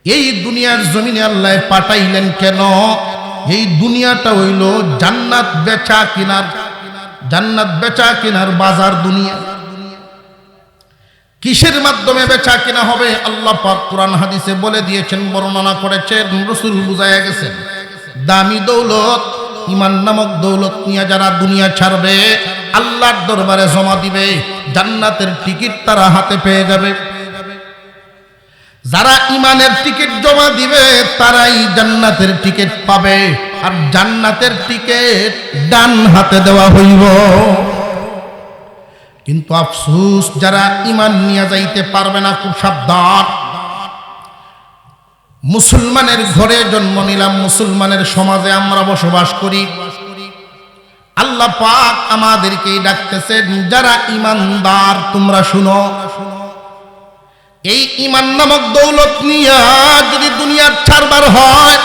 এই দুনিয়ার জমিনে আল্লাহ পাঠাইলেন কেন? এই দুনিয়াটা হইল জান্নাত বেচা কিনার, জান্নাত বেচা কিনার বাজার দুনিয়া। কিসের মাধ্যমে বেচা কিনা হবে? আল্লাহ পাক কুরআন হাদিসে বলে দিয়েছেন, বর্ণনা করেছেন, রাসূল বুঝায়া গেছেন। দামি দৌলত, ইমান নামক দৌলত নিয়ে যারা দুনিয়া ছাড়বে, আল্লাহর দরবারে জমা দিবে, জান্নাতের টিকিট তারা হাতে পেয়ে যাবে। যারা ইমানের টিকিট জমা দিবে তারাই জান্নাতের টিকিট পাবে, আর জান্নাতের টিকিট ডান হাতে দেওয়া হইব। কিন্তু আফসোস, যারা ইমান নিয়ে যাইতে পারবে না, খুব সাবধান। মুসলমানের ঘরে জন্ম নিলাম, মুসলমানের সমাজে আমরা বসবাস করি। আল্লাহ পাক আমাদেরকে ডাকতেছেন, যারা ঈমানদার তোমরা শুনো। এই ঈমান নামক দৌলত নিয়া যদি দুনিয়ার ছাড়বার হয়,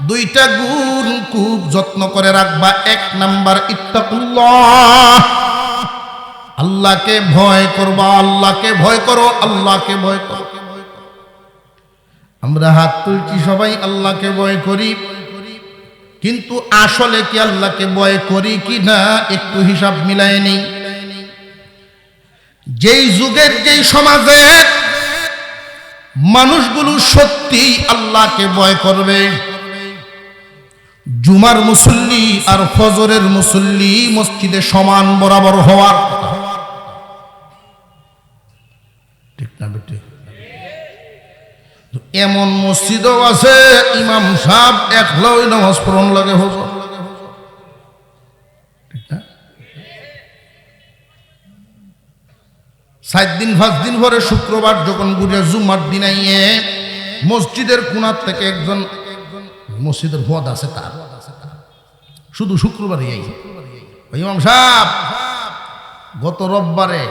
দুইটা গুণ খুব যত্ন করে রাখবা। এক নাম্বার ইত্তাকুল্লাহ, আল্লাহকে ভয় করবা। আল্লাহকে ভয় করো, আল্লাহকে ভয় করো। আমরা হাত তুলছি সবাই আল্লাহকে ভয় করি, কিন্তু আসলে কি আল্লাহকে ভয় করি কি না একটু হিসাব মিলাই নেই। যেই যুগের যেই সমাজে মানুষগুলো সত্যি আল্লাহকে ভয় করবে, জুমার মুসল্লি আর ফজরের মুসল্লি মসজিদে সমান বরাবর হওয়ার কথা, ঠিক না বেটি? এমন মসজিদও আছে ইমাম সাহেব একলাই নামাজ পড়ন লাগে হুজুর, ঠিক না? 7 দিন 5 দিন পরে শুক্রবার যখন ঘুরে জুমার দিন আইয়ে মসজিদের কোণার থেকে একজন মসজিদের পদ আছে তার, শুধু শুক্রবারই আই ইমাম সাহেব গত রোববারে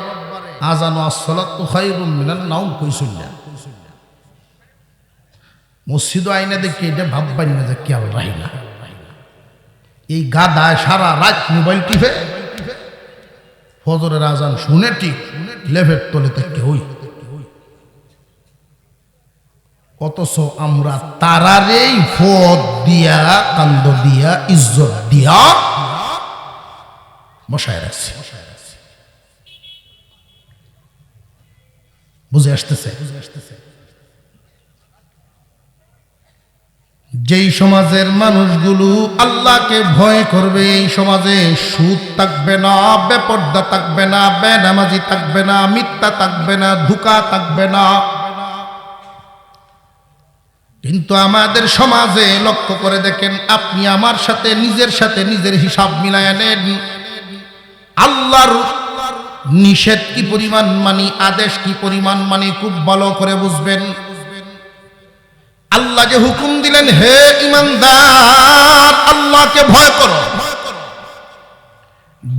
আযান as-সালাতু খায়রুম মিনান নাওম কইছিল না। মসজিদ আইনা দেখি এটা ভাববেন না যে কেউ রাই না। এই গাদায় সারা রাত মোবাইল টিপে ফজরের আজান শুনে ঠিক লেভের তলে থেকে হই, অথচ আমরা তারারেই ফদ দিয়া কান্দ দিয়া ইজ্জত দিয়া বসায় রাখছি। বুঝে আসতেছে? যেই সমাজের মানুষগুলো আল্লাহকে ভয় করবে, এই সমাজে সুদ থাকবে না, বেপর্দা থাকবে না, বেনামাজি থাকবে না, মিথ্যা থাকবে না, ধোঁকা থাকবে না। কিন্তু আমাদের সমাজে লক্ষ্য করে দেখেন, আপনি আমার সাথে নিজের হিসাব মিলায় নেন। আল্লাহর নিষেধ কি পরিমাণ মানি, আদেশ কি পরিমাণ মানি, খুব ভালো করে বুঝবেন। আল্লাহ যে হুকুম দিলেন, হে ঈমানদার আল্লাহকে ভয় করো,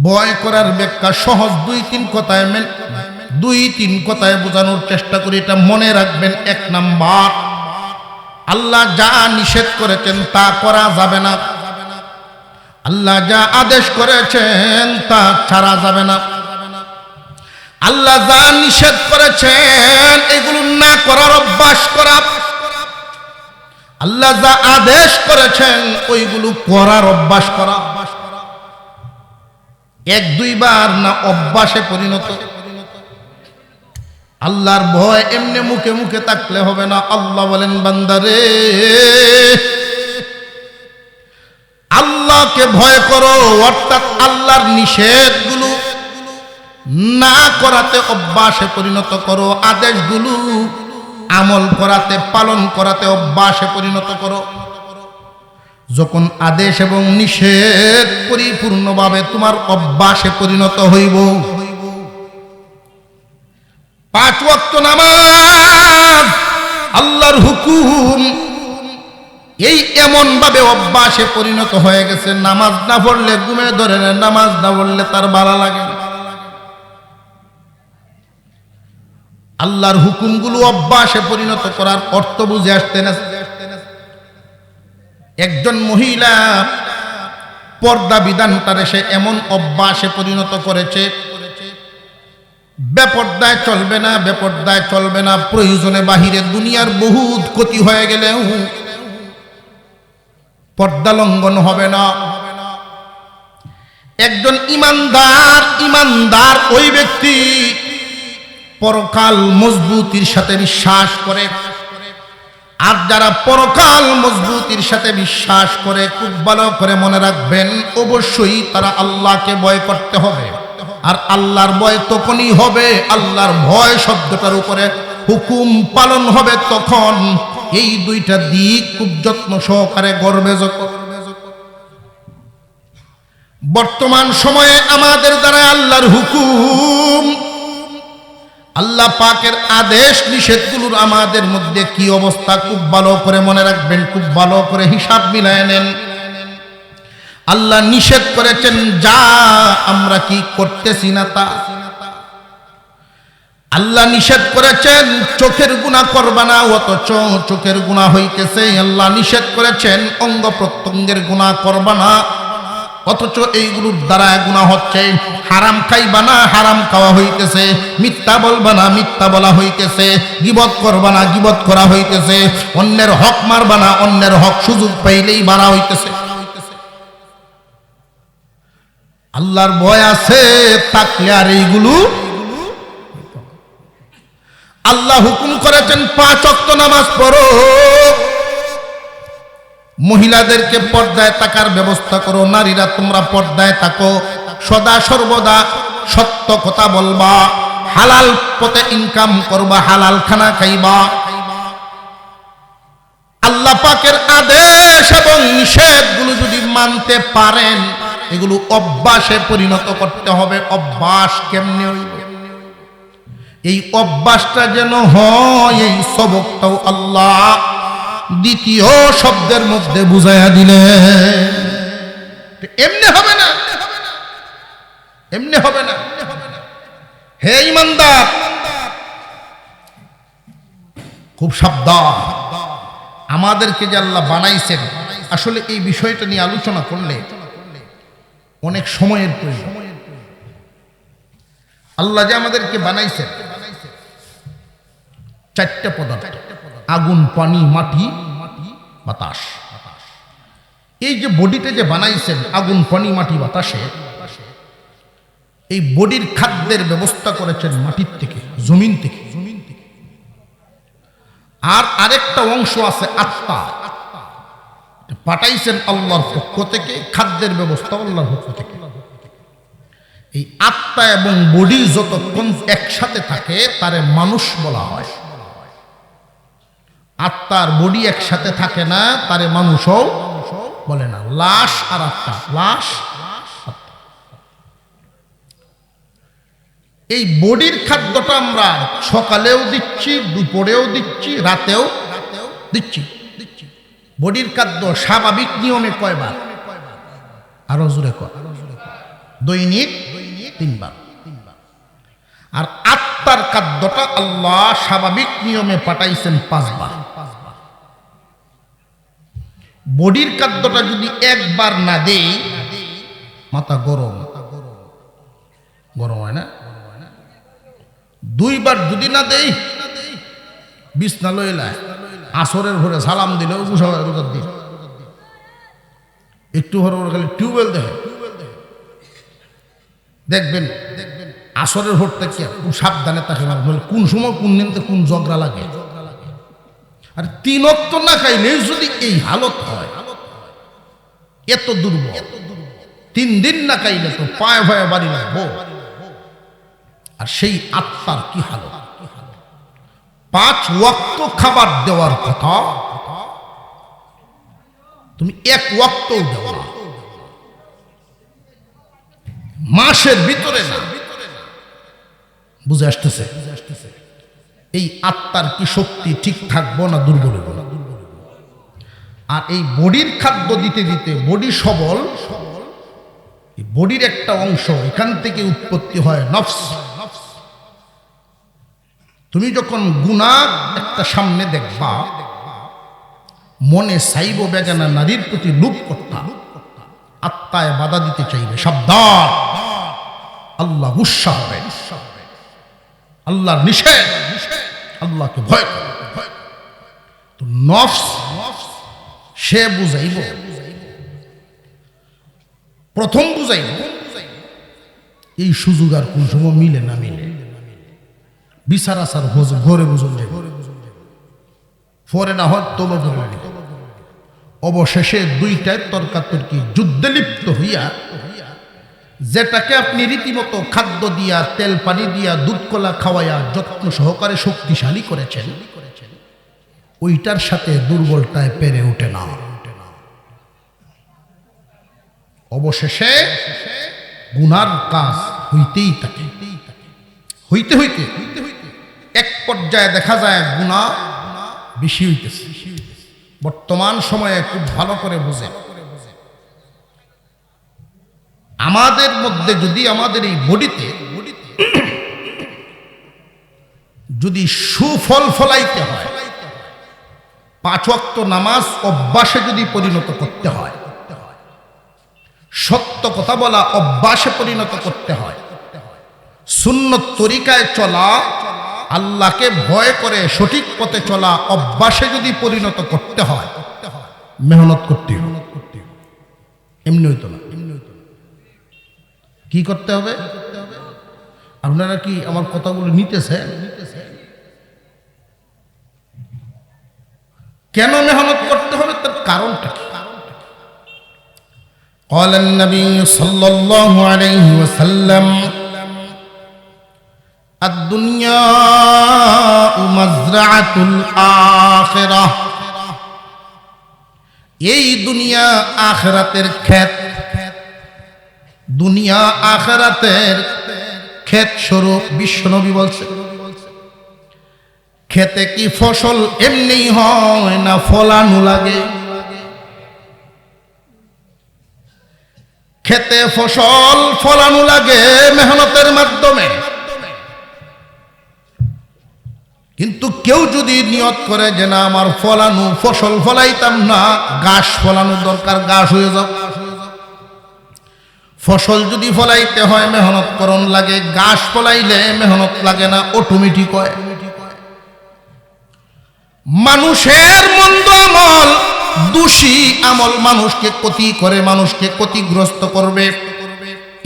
ভয় করার ব্যাখ্যা সহজ 2-3 কথায় বোঝানোর চেষ্টা করি, এটা মনে রাখবেন। 1 নাম্বার, আল্লাহ যা নিষেধ করেছেন তা করা যাবে না, আল্লাহ যা আদেশ করেছেন তা ছাড়া যাবে না। আল্লাহ যা নিষেধ করেছেন এগুলো না করার অভ্যাস করা, আল্লাহ যা আদেশ করেছেন ওইগুলো করার অভ্যাস করা। 1-2 বার না অভ্যাসে পরিণত। আল্লাহর ভয় এমনি মুখে মুখে থাকলে হবে না। আল্লাহ বলেন, বান্দারে আল্লাহকে ভয় করো, অর্থাৎ আল্লাহর নিষেধগুলো না করাতে অভ্যাসে পরিণত করো, আদেশগুলো আমল করাতে পালন করাতে অভ্যাসে পরিণত করো। যখন আদেশ এবং নিষেধ পরিপূর্ণভাবে তোমার অভ্যাসে পরিণত হইব, 5 ওয়াক্ত নামাজ আল্লাহর হুকুম এই এমন ভাবে অভ্যাসে পরিণত হয়ে গেছে, নামাজ না পড়লে ঘুমে ধরে না, নামাজ না পড়লে তার ভালো লাগে না। আল্লাহর হুকুমগুলো অভ্যাসে পরিণত করার অর্থ বুঝে আসতে না। একজন মহিলা পর্দা বিধানটারে সে এমন অভ্যাসে পরিণত করেছে, বেপর্দায় চলবে না, বেপর্দায় চলবে না, প্রয়োজনে বাহিরে দুনিয়ার বহুত ক্ষতি হয়ে গেলেও পর্দা লঙ্ঘন হবে না। একজন ঈমানদার ওই ব্যক্তি পরকাল মজবুতির সাথে বিশ্বাস করে। আর যারা পরকাল মজবুতির সাথে বিশ্বাস করে, খুব ভালো করে মনে রাখবেন, অবশ্যই তারা আল্লাহকে ভয় করতে হবে। আর আল্লাহর ভয় তখনই হবে, আল্লাহর ভয় শব্দটার উপরে হুকুম পালন হবে তখন এই 2টা দিক খুব যত্ন সহকারে গর্বে যখন। বর্তমান সময়ে আমাদের দ্বারা আল্লাহর হুকুম আল্লাহ পাকের আদেশ নিষেধগুলোর আমাদের মধ্যে কি অবস্থা খুব ভালো করে মনে রাখবেন, খুব ভালো করে হিসাব মিলায় নেন। আল্লাহ নিষেধ করেছেন যা, আমরা কি করতেছি না তা। আল্লাহ নিষেধ করেছেন চোখের গুনাহ করবা না, অথচ চোখের গুনাহ হইতেছে। আল্লাহ নিষেধ করেছেন অঙ্গ প্রত্যঙ্গের গুনাহ করবা না, অথচ এইগুলোর দ্বারা গুনাহ হচ্ছে। হারাম খাইবা না, হারাম খাওয়া হইতেছে। মিথ্যা বলবা না, মিথ্যা বলা হইতেছে। গীবত করবা না, গীবত করা হইতেছে। অন্যের হক মারবা না, অন্যের হক সুযোগ পাইলেই মারা হইতেছে। আল্লাহর ভয় আছে থাকলে আর এইগুলো। আল্লাহ হুকুম করেছেন 5 ওয়াক্ত নামাজ পড়ো। মহিলাদেরকে পর্দায় থাকার ব্যবস্থা করো, নারীরা তোমরা পর্দায় থাকো, সদা সর্বদা সত্য কথা বলবা, হালাল পথে ইনকাম করবা, হালাল খানা খাইবা। আল্লাহ পাকের আদেশ এবং নিষেধগুলো যদি মানতে পারেন, এগুলো অভ্যাসে পরিণত করতে হবে। অভ্যাস কেমনে হইল? এই অভ্যাসটা যেন হয়, এই সবকটাও আল্লাহ দ্বিতীয় শব্দের মধ্যে বুঝাইয়া দিলেন। এমনি হবে না, এমনি হবে না। হে ঈমানদার, খুব সাবধান। আমাদেরকে যে আল্লাহ বানাইছেন, আসলে এই বিষয়টা নিয়ে আলোচনা করলে অনেক সময়ের প্রয়োজন। আল্লাহ যে আমাদেরকে বানাইছেন 4টা পদার্থ, আগুন, পানি, মাটি, বাতাস। এই যে বডিটা যে বানাইছেন আগুন, পানি, মাটি, বাতাসে, এই বডির খাদ্যের ব্যবস্থা করেছেন মাটির থেকে, জমিন থেকে। আর আরেকটা অংশ আছে আত্মা, পাঠাইছেন আল্লাহর পক্ষ থেকে, খাদ্যের ব্যবস্থা আল্লাহর পক্ষ থেকে। এই আত্মা এবং বডি যতক্ষণ একসাথে থাকে তারে মানুষ বলা হয়। আত্মার বডি একসাথে থাকে না, তারে মানুষও বলে না। লাশ আর আত্মা, লাশ। এই বডির খাদ্যটা আমরা সকালেও দিচ্ছি, দুপুরেও দিচ্ছি, রাতেও দিচ্ছি। বডির খাদ্য স্বাভাবিক নিয়মে কয়বার? আরো জোরে কয়। দৈনিক 3 বার। আর আত্মার খাদ্যটা আল্লাহ স্বাভাবিক নিয়মে পাঠাইছেন 5 বার। বডির খাদ্যটা যদি একবার না দেই, মাথা গরম গরম হয় না? 2 বার যদি না দেই, বিছনা লইলায় আসরের ভোরে সালাম দিলেও রোজার দিন। একটু ভরে খালি টিউবওয়েল দেখে দেখবেন আসরের ভোর থেকে খুব সাবধানে তাকে কোন সময় কোন দিনতে কোন ঝগড়া লাগে। আর 3 ওয়াক্ত না খাইলে যদি এই হালত হয়, এত দুর্বল, 3 দিন না খাইলে তো পায়ে ভয়ে বাড়ি লাগবো। আর সেই আত্মার কি হালত? 5 ওয়াক্ত খাবার দেওয়ার কথা, তুমি 1 ওয়াক্তও দেও না, মাসের ভিতরে না। বুঝে আসতেছে? এই আত্মার কি শক্তি ঠিক থাকবো না দুর্বল হইব? আর এই বডির খাদ্য দিতে দিতে বডি সবল। বডির একটা অংশ, এখান থেকে উৎপত্তি হয় নফস। তুমি যখন গুনাহ একটা সামনে দেখবা, মনে চাইব বেগানা নারীর প্রতি লোভ করতা, আত্মায় বাধা দিতে চাইবে, সাবধান, আল্লাহ গুসা হবে। আল্লাহর নিষেধ, আল্লাহকে ভয় করো। তো নফস সে বুঝাইব, প্রথম বুঝাইব। এই সুযোগ আর কোন সময় মিলে না মিলে, বিচার আসার ঘরে বুঝুন যাবে, পরে না হয় তোলো ধরে। অবশেষে 2টায় তর্কাতর্কি, যুদ্ধে লিপ্ত হইয়া, যেটাকে আপনি রীতিমতো খাদ্য দিয়া, তেল পানি দিয়া, দুধ কলা খাওয়াইয়া যত্ন সহকারে শক্তিশালী করেছেন, ওইটার সাথে দুর্বলটায় পেরে ওঠে না। অবশেষে গুনার কাজ হইতেই থাকে, হইতে হইতে এক পর্যায়ে দেখা যায় গুনাহ বেশি হইতেছে। বর্তমান সময়ে খুব ভালো করে বুঝে, আমাদের মধ্যে যদি আমাদের এই বডিতে যদি সুফল ফলাইতে হয়, 5 ওয়াক্ত নামাজ অভ্যাসে যদি পরিণত করতে হয়, সত্য কথা বলা অভ্যাসে পরিণত করতে হয়, সুন্নত তরিকায় চলা, আল্লাহকে ভয় করে সঠিক পথে চলা অভ্যাসে যদি পরিণত করতে হয়, মেহনত করতে হবে। এমনি হইতো না। কি করতে হবে? আপনারা কি আমার কথাগুলো নিতেছেন? কেন মেহনত করতে হবে তার কারণটা কি? قال النبي صلى الله عليه وسلم الدنيا مزرعة الآخرة। এই দুনিয়া আখিরাতের ক্ষেত, দুনিয়া আখিরাতের ক্ষেত স্বরূপ। বিশ্বনবী বলছে, খেতে কি ফসল এমনি হয় না ফলানো লাগে? খেতে ফসল ফলানো লাগে মেহনতের মাধ্যমে। কিন্তু কেউ যদি নিয়ত করে যে না আমার ফলানো ফসল ফলাইতাম না, ঘাস ফলানো দরকার, ঘাস হয়ে যাও। ফসল যদি ফলাইতে হয় মেহনত করণ লাগে, ঘাস ফলাইলে মেহনত লাগে না, অটোমেটিক হয়। মানুষের মন্দ আমল, দোষী আমল মানুষকে ক্ষতি করে, মানুষকে ক্ষতিগ্রস্ত করবে।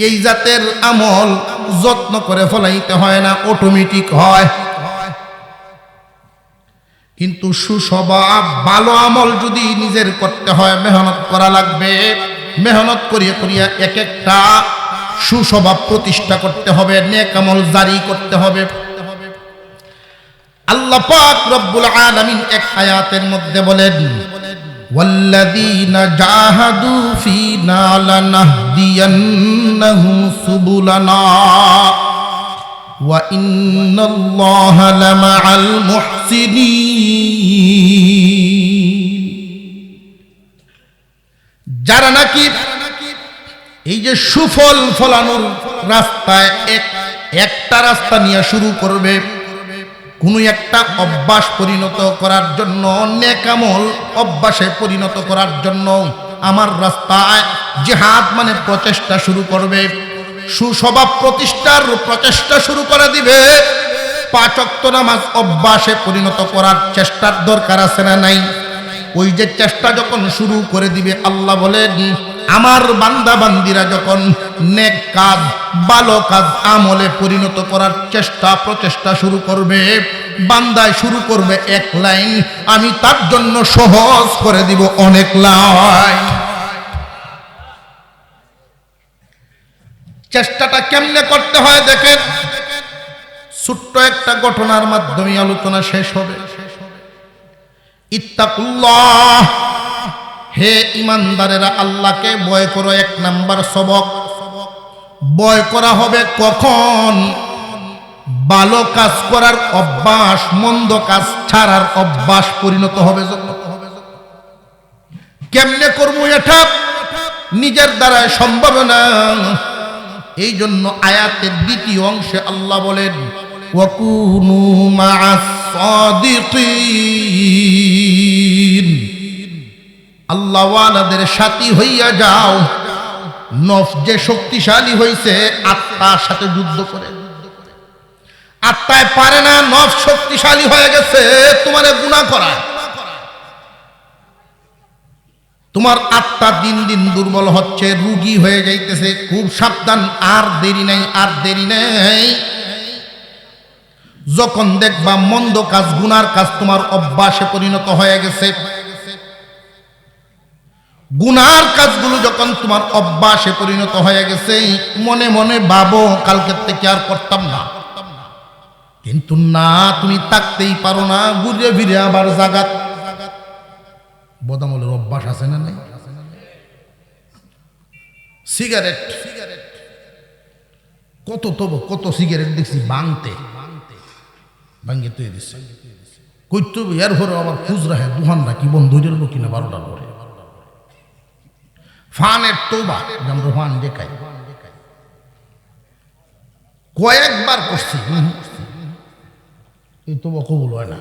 এই জাতের আমল যত্ন করে ফলাইতে হয় না, অটোমেটিক হয়। কিন্তু সুস্বভাব ভালো আমল যদি নিজের করতে হয় মেহনত করা লাগবে। মেহনত করিয়া করিয়া এক একটা সুস্বভাব প্রতিষ্ঠা করতে হবে, নেক আমল জারি করতে হবে। আল্লাহ পাক রব্বুল আলামিন এক আয়াতের মধ্যে বলেন, ওয়াল্লাযীনা জাহাদু ফীনা লানাহদিয়ান্নাহুম সুবুলানা ওয়া ইন্নাল্লাহা লামাআল মুহসিনিন। যারা নাকি এই যে সুফল ফলানোর রাস্তায় একটা রাস্তা নিয়ে শুরু করবে, কোনো একটা অভ্যাস পরিণত করার জন্য, নেক আমল অভ্যাসে পরিণত করার জন্য আমার রাস্তায় জিহাদ মানে প্রচেষ্টা শুরু করবে, সুস্বভাব প্রতিষ্ঠার প্রচেষ্টা শুরু করে দিবে। 5 ওয়াক্ত নামাজ অভ্যাসে পরিণত করার চেষ্টার দরকার আছে না নাই? ওই যে চেষ্টা যখন শুরু করে দিবে, আল্লাহ বলেন আমার বান্দা বান্দিরা যখন নেক কাজ, ভালো কাজ আমলে পরিণত করার চেষ্টা প্রচেষ্টা শুরু করবে, বান্দায় শুরু করবে 1 লাইন, আমি তার জন্য সহজ করে দিব অনেক লাইন। চেষ্টাটা কেমনে করতে হয় দেখেন, ছোট্ট একটা ঘটনার মাধ্যমে আলোচনা শেষ হবে। ইত্তাকুল্লাহ, হে ইমানদারেরা আল্লাহকে ভয় করো। 1 নাম্বার সবক, ভয় করা হবে কখন? ভালো কাজ করার অভ্যাস মন্দ কাজ ছাড়ার অভ্যাস পরিণত হবে যখন। কেমনে করবো এটা নিজের দ্বারা সম্ভব না। এই জন্য আয়াতের 2য় অংশে আল্লাহ বলেন, ওয়াকুনু মা'আস সাদিকিন, আল্লাহ ওয়ালাদের সাথী হইয়া যাও। নফস যে শক্তিশালী হইছে আত্মার সাথে যুদ্ধ করে, আত্মায় পারে না, নফস শক্তিশালী হয়ে গেছে তোমারে গুনাহ করায়। তোমার আত্মা দিন দিন দুর্বল হচ্ছে, রোগী হয়ে যাইতেছে। খুব সাবধান, আর দেরি নাই, আর দেরি নেই। যখন দেখবা মন্দ কাজ, গুনার কাজ তোমার অভ্যাসে পরিণত হয়ে গেছে, গুনার কাজগুলো যখন তোমার অভ্যাসে পরিণত হয়ে গেছে, মনে মনে ভাবো কালকের থেকে আর করতাম না। কিন্তু না, তুমি থাকতেই পারো না, ঘুরে ফিরে আবার জাগাত। বদামলের অভ্যাস আছে না নাই? সিগারেট, কত সিগারেট দেখছি ভাঙতে। ভাঙ্গে তুই দিছে কইতো এর ঘরে আবার খুচরা হ্যাঁ দুহান রাখি বন্ধ হয়ে যাবো কিনা 12টার পরে ফানের তৌবা আমরা ফান দেখাই কয়েকবার করছি এই তৌবা কবুল হয় না।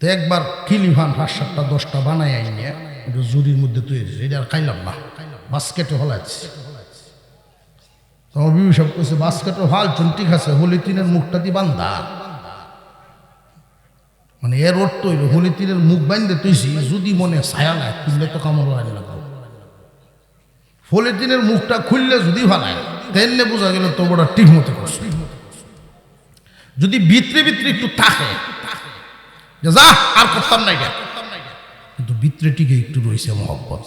তো একবার কিলি ফান 5-7টা 10টা বানাই আইনে জুরির মধ্যে তৈরি এটা আর খাইলাম না, বাস্কেটে হলাইছি। তোমার বিবি সব করছে বাস্কেটে হাল চুনটি খাচ্ছে হলিতিনের মুখটা দিয়ে বান্ধা, মানে এর অর্থ হইল হলিতিনের মুখ বান্ধে তুইছি যদি মনে ছায়া নাই খুললে তো কামড় আনি লাগবে, হলিতিনের মুখটা খুললে যদি ভালাই তেমনি বোঝা গেল তো বড় ঠিক মতো করছে। যদি ভিতরে ভিতরে একটু থাকে যা আর করতাম না এটা, কিন্তু ভিতরে টিকে একটু রয়েছে মহব্বত,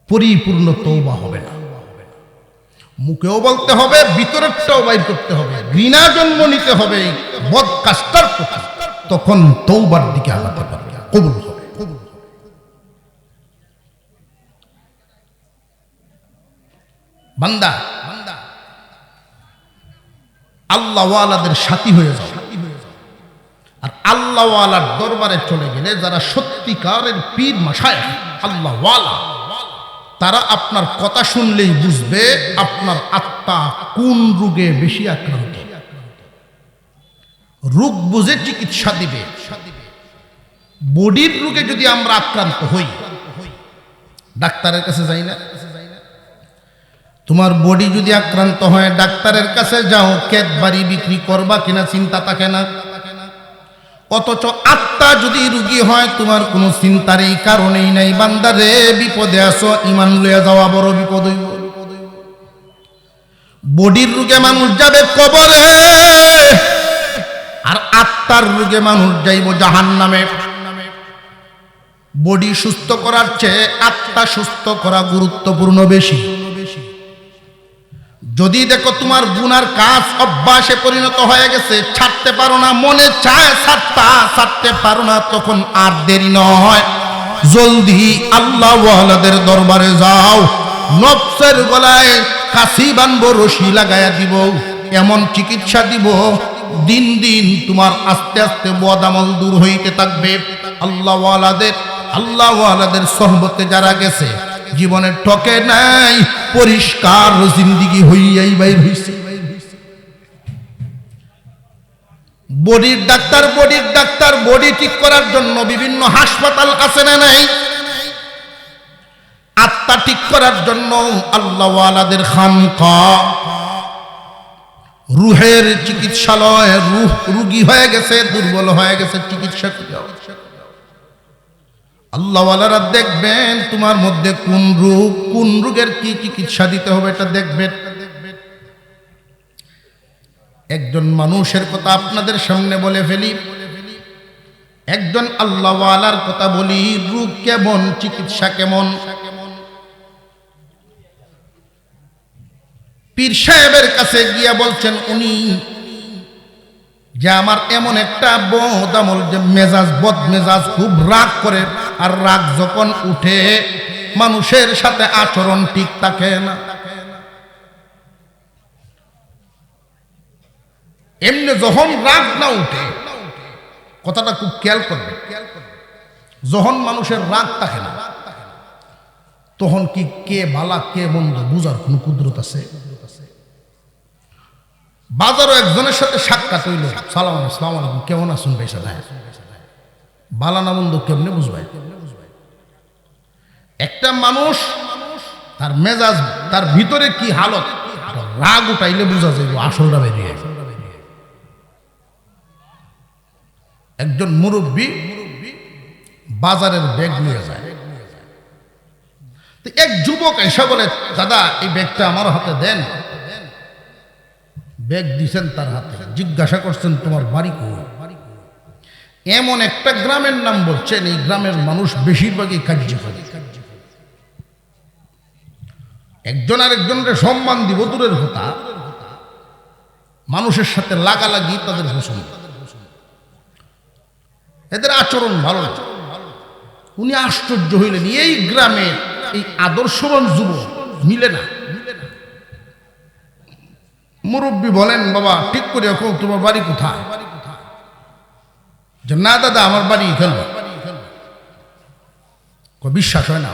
পরিপূর্ণ তওবা হবে না। মুখেও বলতে হবে, ভিতরেরটাও বাইর করতে হবে, ঘৃণা জন্ম নিতে হবে বদ কাজটার প্রতি, তখন তওবার দিকে আগাতে পারবে, কবুল হবে। বান্দা আল্লাহ ওয়ালাদের সাথী হয়ে যাও, আর আল্লাহ ওয়ালার দরবারে চলে গেলে যারা সত্যিকারের পীর মাশায়েখ আল্লাহ ওয়ালা, তারা আপনার কথা শুনলেই বুঝবে আপনার আত্মা কোন রোগে বেশি আক্রান্ত, রোগ বুঝে চিকিৎসা দিবে। বডির রোগে যদি আমরা আক্রান্ত হই ডাক্তারের কাছে যাই না, তোমার বডি যদি আক্রান্ত হয় ডাক্তারের কাছে যাও, কেত বাড়ি বিক্রি করবা কিনা চিন্তা থাকে না, অথচ আত্মা যদি রোগী হয় তোমার কোনো চিন্তার এই কারণেই নাই। বান্দারে বিপদে আসো, ইমান লইয়া যাওয়া বড় বিপদ হইব। বডির রোগে মানুষ যাবে কবরে, আর আত্মার রোগে মানুষ যাইব জাহান্নামে। বডি সুস্থ করার চেয়ে আত্মা সুস্থ করা গুরুত্বপূর্ণ বেশি। যদি দেখো তোমার গুনার কাজ অভ্যাসে পরিণত হয়ে গেছে, ছাড়তে পারো না, মনে চায় ছাড়তে পারো না, তখন আর দেরি নয়, জলদি আল্লাহ ওয়ালাদের দরবারে যাও। নফসের গলায় কাশি বানবো, রশি লাগাইয়া দিব, এমন চিকিৎসা দিব দিন দিন তোমার আস্তে আস্তে বদামল দূর হইতে থাকবে। আল্লাহ ওয়ালাদের সোহবতে যারা গেছে জীবনে ঠকে নাই, পরিষ্কার জিন্দিগি হইয়াই বাইর হইছে। বডির ডাক্তার বডি ঠিক করার জন্য বিভিন্ন হাসপাতাল আছে না নাই? আত্মা ঠিক করার জন্য আল্লাহ ওয়ালাদের খানকা, রুহের চিকিৎসালয়, রুহ রোগী হয়ে গেছে, দুর্বল হয়ে গেছে, চিকিৎসা আল্লাহ ওয়ালারা দেখবেন তোমার মধ্যে কোন রোগের কি চিকিৎসা দিতে হবে এটা দেখবেন। একজন মানুষের কথা আপনাদের সামনে বলে ফেলি, একজন আল্লাহ ওয়ালার কথা বলি, রোগ কেমন, চিকিৎসা কেমন। পীর সাহেবের কাছে গিয়া বলছেন উনি যে আমার এমন একটা বদামল যে বদমেজাজ, খুব রাগ করে, আর রাগ যখন উঠে মানুষের সাথে আচরণ ঠিক থাকে না। এমনি যখন রাগ না উঠে, কথাটা খুব খেয়াল করবে, যখন মানুষের রাগ থাকে না তখন কি কে ভালা কে মন্দ বুঝার কোন কুদরত আছে? বাজারও একজনের সাথে সাক্ষাৎ হইল, সালাম আলাইকুম, কেমন আছেন ভাই? বালা না মন্দ কেমনে বুঝবাই? একটা মানুষ তার মেজাজ, তার ভিতরে কি হালত, রাগ উঠাইলে বুঝা যাইব আসলটা বেরিয়ে। একজন মুরব্বী বাজারের ব্যাগ নিয়ে যায়, এক যুবক এসে বলে, দাদা এই ব্যাগটা আমার হাতে দেন। ব্যাগ দিছেন তার হাতে, জিজ্ঞাসা করছেন তোমার বাড়ি কই? এমন একটা গ্রামের নাম বলছেন, এই গ্রামের মানুষ বেশিরভাগই কার্যকরী, একজন আরেকজনের সম্মান দিব দূরের কথা, মানুষের সাথে লাগালাগি তাদের পছন্দ, এদের আচরণ ভালো। উনি আশ্চর্য হইলেন, এই গ্রামের এই আদর্শবান যুবক মিলে না। মুরব্বী বলেন, বাবা ঠিক করে এখন তোমার বাড়ি কোথায়? যে না দাদা আমার বাড়ি এখানে। বিশ্বাস হয় না,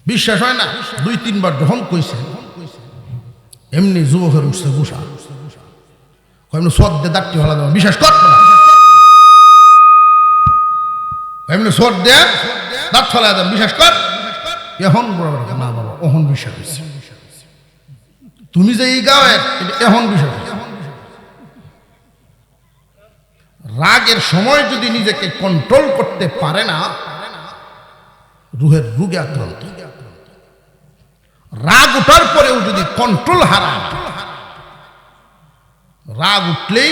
বিশ্বাস হয় না। 2-3 বার যখন কইছে এমনি যুবকের উঠছে গুসা, এমনি সদ্যে দাঁড়টি ভালো দেওয়া বিশ্বাস কর না, এমনি সর দে দাঁত ফেলা দেন বিশ্বাস কর। এখন না বাবা ওহন বিশ্বাস হয়েছে, তুমি যে এই গাও এখন বিষয়। রাগের সময় যদি নিজেকে কন্ট্রোল করতে পারে না, রুহের রোগে আক্রান্ত। রাগ উঠার পরেও যদি কন্ট্রোল হারায়, রাগ উঠলেই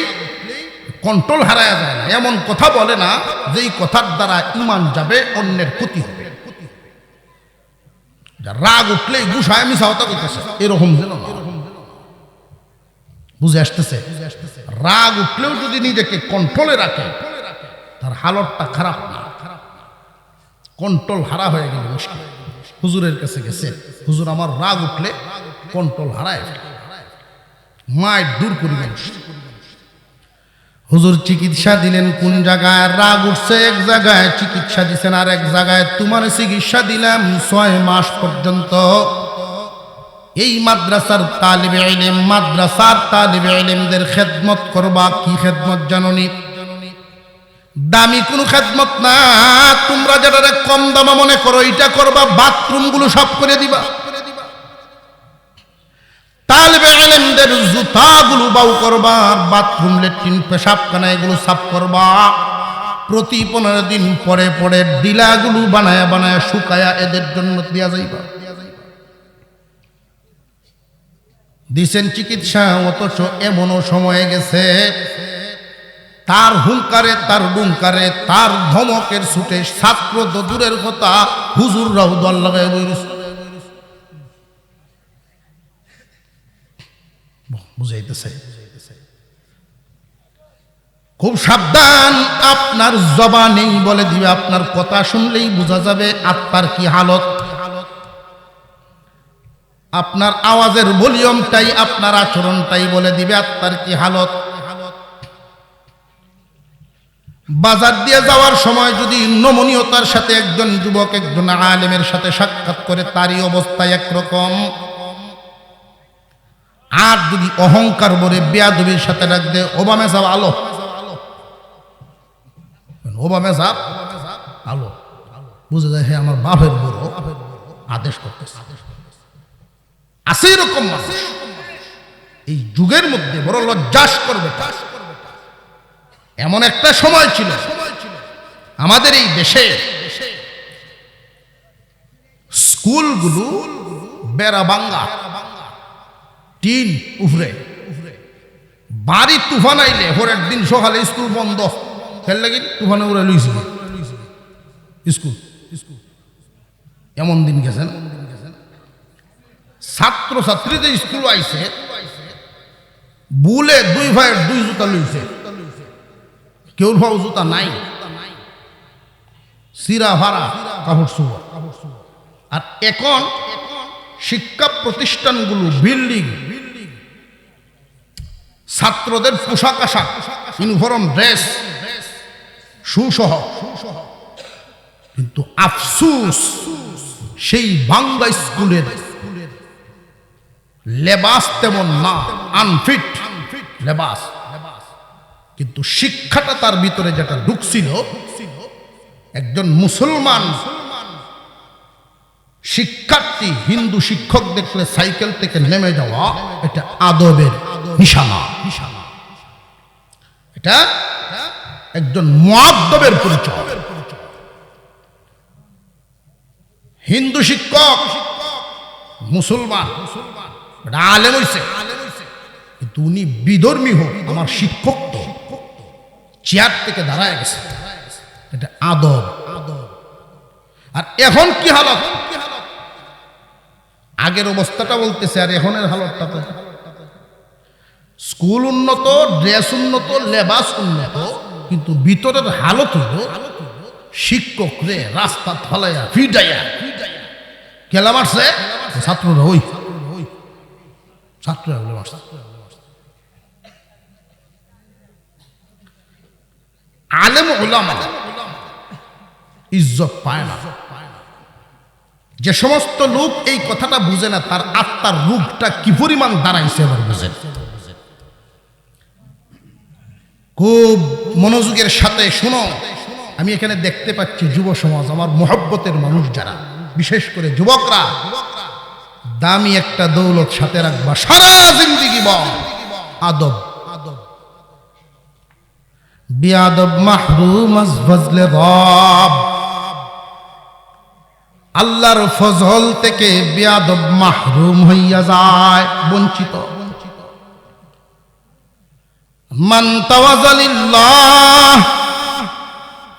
কন্ট্রোল হারায় যায় না। এমন কথা বলে না যেই কথার দ্বারা ঈমান যাবে, অন্যের ক্ষতি হবে। রাগ উঠলেই গুসায় মিশা হতা করতেছে এরকম যেন বুঝে আসতেছে। রাগ উঠলেও যদি নিজেকে কন্ট্রোলে রাখে, তার হালতটা খারাপ না। কন্ট্রোল হারা হয়ে গেলে মুশকিল। হুজুরের কাছে গেছে, হুজুর আমার রাগ উঠলে কন্ট্রোল হারায়, মায়ের দূর করি মানুষ। হুজুর চিকিৎসা দিলেন কোন জায়গায়? রাগ উঠছে এক জায়গায়, চিকিৎসা দিচ্ছেন আর এক জায়গায়। তোমার চিকিৎসা দিলাম 6 মাস পর্যন্ত। এই মাদ্রাসার তালিবে ইলম, মাদ্রাসার তালিবে ইলমদের খেদমত করবা। কি খেদমত জানোনি? দামি কোনো খেদমত না, তোমরা যেটা কম দামা মনে করো এটা করবা। বাথরুমগুলো সব করে দিবা, তালিবে ইলমদের জুতাগুলো বাউ করবা, আর বাথরুম ল্যাট্রিন পেশাবখানা এগুলো সাফ করবা। প্রতি 15 দিন পরে পরে ডিলাগুলো বানায়া বানায়া শুকায়া এদের জন্য দিয়া যাইবা। দিছেন চিকিৎসা, অথচ এমনও সময় গেছে তার হুঙ্কারে, তার ডুঙ্কারে, তার ধমকের ছুটে ছাত্র তো দূরের কথা, হুজুররাও দল লাগায় বইছে। বুঝাইতেছে খুব সাবধান। আপনার জবানেই বলে দিবে, আপনার কথা শুনলেই বোঝা যাবে আত্মার কি হালত। আপনার আওয়াজের ভলিউমটাই, আপনার আচরণটাই বলে দিবে আত্মার কি হালত। বাজার দিয়ে যাওয়ার সময় যদি নমনীয়তার সাথে একজন যুবক একজন আলেমের সাথে সাক্ষাৎ করে, তারই অবস্থা একরকম। আর যদি অহংকার বলে বেয়াদবির সাথে ডাক দে, ওবামে সাহেব আলো, ওবামে সাহেব আলো, বুঝে যায় হ্যাঁ আমার বাপের বড় আদেশ করতেছে। আছে এরকম মানুষ এই যুগের মধ্যে, বড় লজ্জাস করবে। এমন একটা সময় ছিল আমাদের এই দেশে, স্কুলগুলো বেড়া ভাঙ্গা, টিন উফরে, বাড়ি তুফান আইলে পরের দিন সকালে স্কুল বন্ধ। ফেল লাগি তুফানে উড়ে লইছিল স্কুল। এমন দিন গেছেন ছাত্র ছাত্রীদের স্কুল আইছে, বুলে 2 ভাইয়ের 2 জুতা লইছে, কেউর ভাও জুতা নাই, সিরা ভাড়া কাপড় চোপড়। আর এখন শিক্ষা প্রতিষ্ঠানগুলো বিল্ডিং, ছাত্রদের পোশাক আশাক, ইউনিফর্ম ড্রেস, সুসহ। কিন্তু আফসুস সেই বাংলা স্কুলের লেবাস তেমন না, আনফিট লেবাস, কিন্তু শিক্ষাটা তার ভিতরে যেটা ঢুকছিল, একজন মুসলমান শিক্ষার্থী হিন্দু শিক্ষক দেখলে সাইকেল থেকে নেমে যাওয়া, এটা আদবের নিশানা। এটা একজন মুআদ্দবের পরিচয়। হিন্দু শিক্ষক মুসলমান আলেম হইছে, কিন্তু উনি বিধর্মী হোক, আমার শিক্ষক তো চেয়ার থেকে দাঁড়ায় গেছে, এটা আদব। আর এখন কি হালত? আগের অবস্থাটা বলতেছে, আর এখনের হালতটা তো। স্কুল উন্নত, ড্রেস উন্নত, লেবাস উন্নত, কিন্তু ভিতরের হালত হলো শিক্ষক রে রাস্তা ফলাইয়া ফিডাইয়া খেলা মারছে ছাত্ররা। ওই ছাত্ররা বলে মারছে। আলেম উলামা ইজ্জত পায় না। যে সমস্ত লোক এই কথাটা বুঝে না, তার আত্মার রূপটা কি পরিমাণ দাঁড়াইছে এবার বুঝেন। খুব মনোযোগের সাথে শুনো। আমি এখানে দেখতে পাচ্ছি যুব সমাজ, আমার মহব্বতের মানুষ যারা, বিশেষ করে যুবকরা, দামি একটা দৌলত সাথে রাখবা সারা জিন্দেগি। বল আদব, বিয়াদব মাহরুম আজ ফজলে রব। আল্লাহর ফজল থেকে বিয়াদব মাহরুম হইয়া যায়, বঞ্চিত। মান তাওয়াজা লিল্লাহ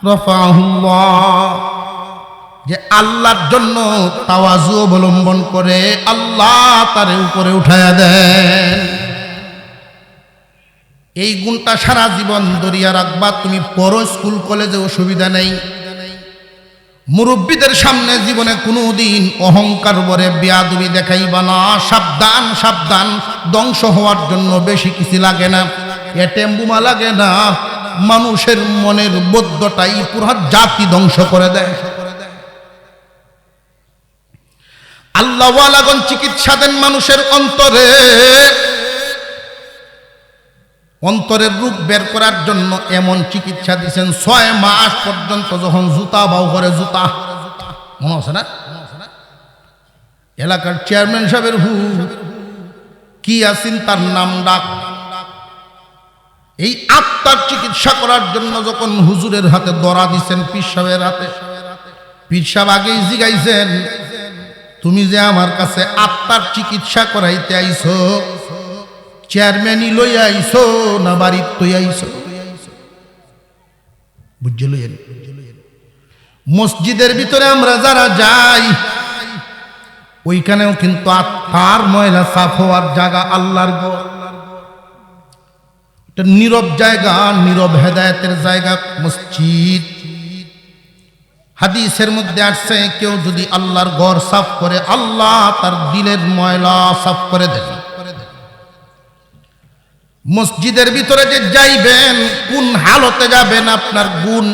রাফাহুল্লাহ। যে আল্লাহর জন্য তাওয়াজু অবলম্বন করে, আল্লাহ তার উপরে উঠায়া দেন। এই গুণটা সারা জীবন ধরিয়া রাখবা। তুমি পড়ো স্কুল কলেজে, অসুবিধা নেই। মুরব্বীদের সামনে জীবনে কোনোদিন অহংকার ভরে বেয়াদবি দেখাইবা না। সাবধান, সাবধান। ধ্বংস হওয়ার জন্য বেশি কিছু লাগে না, এটেম বোমা লাগে না। মানুষের মনের বদ্ধটাই পুরো জাতি ধ্বংস করে দেয়। আল্লাহ ওয়ালাগণ চিকিৎসা দেন মানুষের অন্তরে। অন্তরের রূপ বের করার জন্য এমন চিকিৎসা দিয়েছেন, 6 মাস পর্যন্ত যখন জুতা বাউ করে, জুতা মনে আছে না? এলাকার চেয়ারম্যান সাহেবের কি আছেন তার নাম ডাক, এই আত্মার চিকিৎসা করার জন্য যখন হুজুরের হাতে ধরা দিচ্ছেন, পীর সাহেবের হাতে, পীর সাহেব আগেই জিগাইছেন, তুমি যে আমার কাছে আত্মার চিকিৎসা করাইতে আইছো, চেয়ারম্যানই লইয়া আইছো না বাড়ির তৈ আইছো? বুঝে লইয়েন। মসজিদের ভিতরে আমরা যারা যাই, ওইখানেও কিন্তু আত্মার ময়লা সাফ হওয়ার জায়গা আল্লাহর ঘর। এটা নীরব জায়গা, নীরব হেদায়েতের জায়গা মসজিদ। হাদিসের মধ্যে আসছে, কেউ যদি আল্লাহর ঘর সাফ করে, আল্লাহ তার দিলের ময়লা সাফ করে দেন। মসজিদের ভিতরে যে যাইবেন, কোন হালতে যাবেন, আপনার গুণ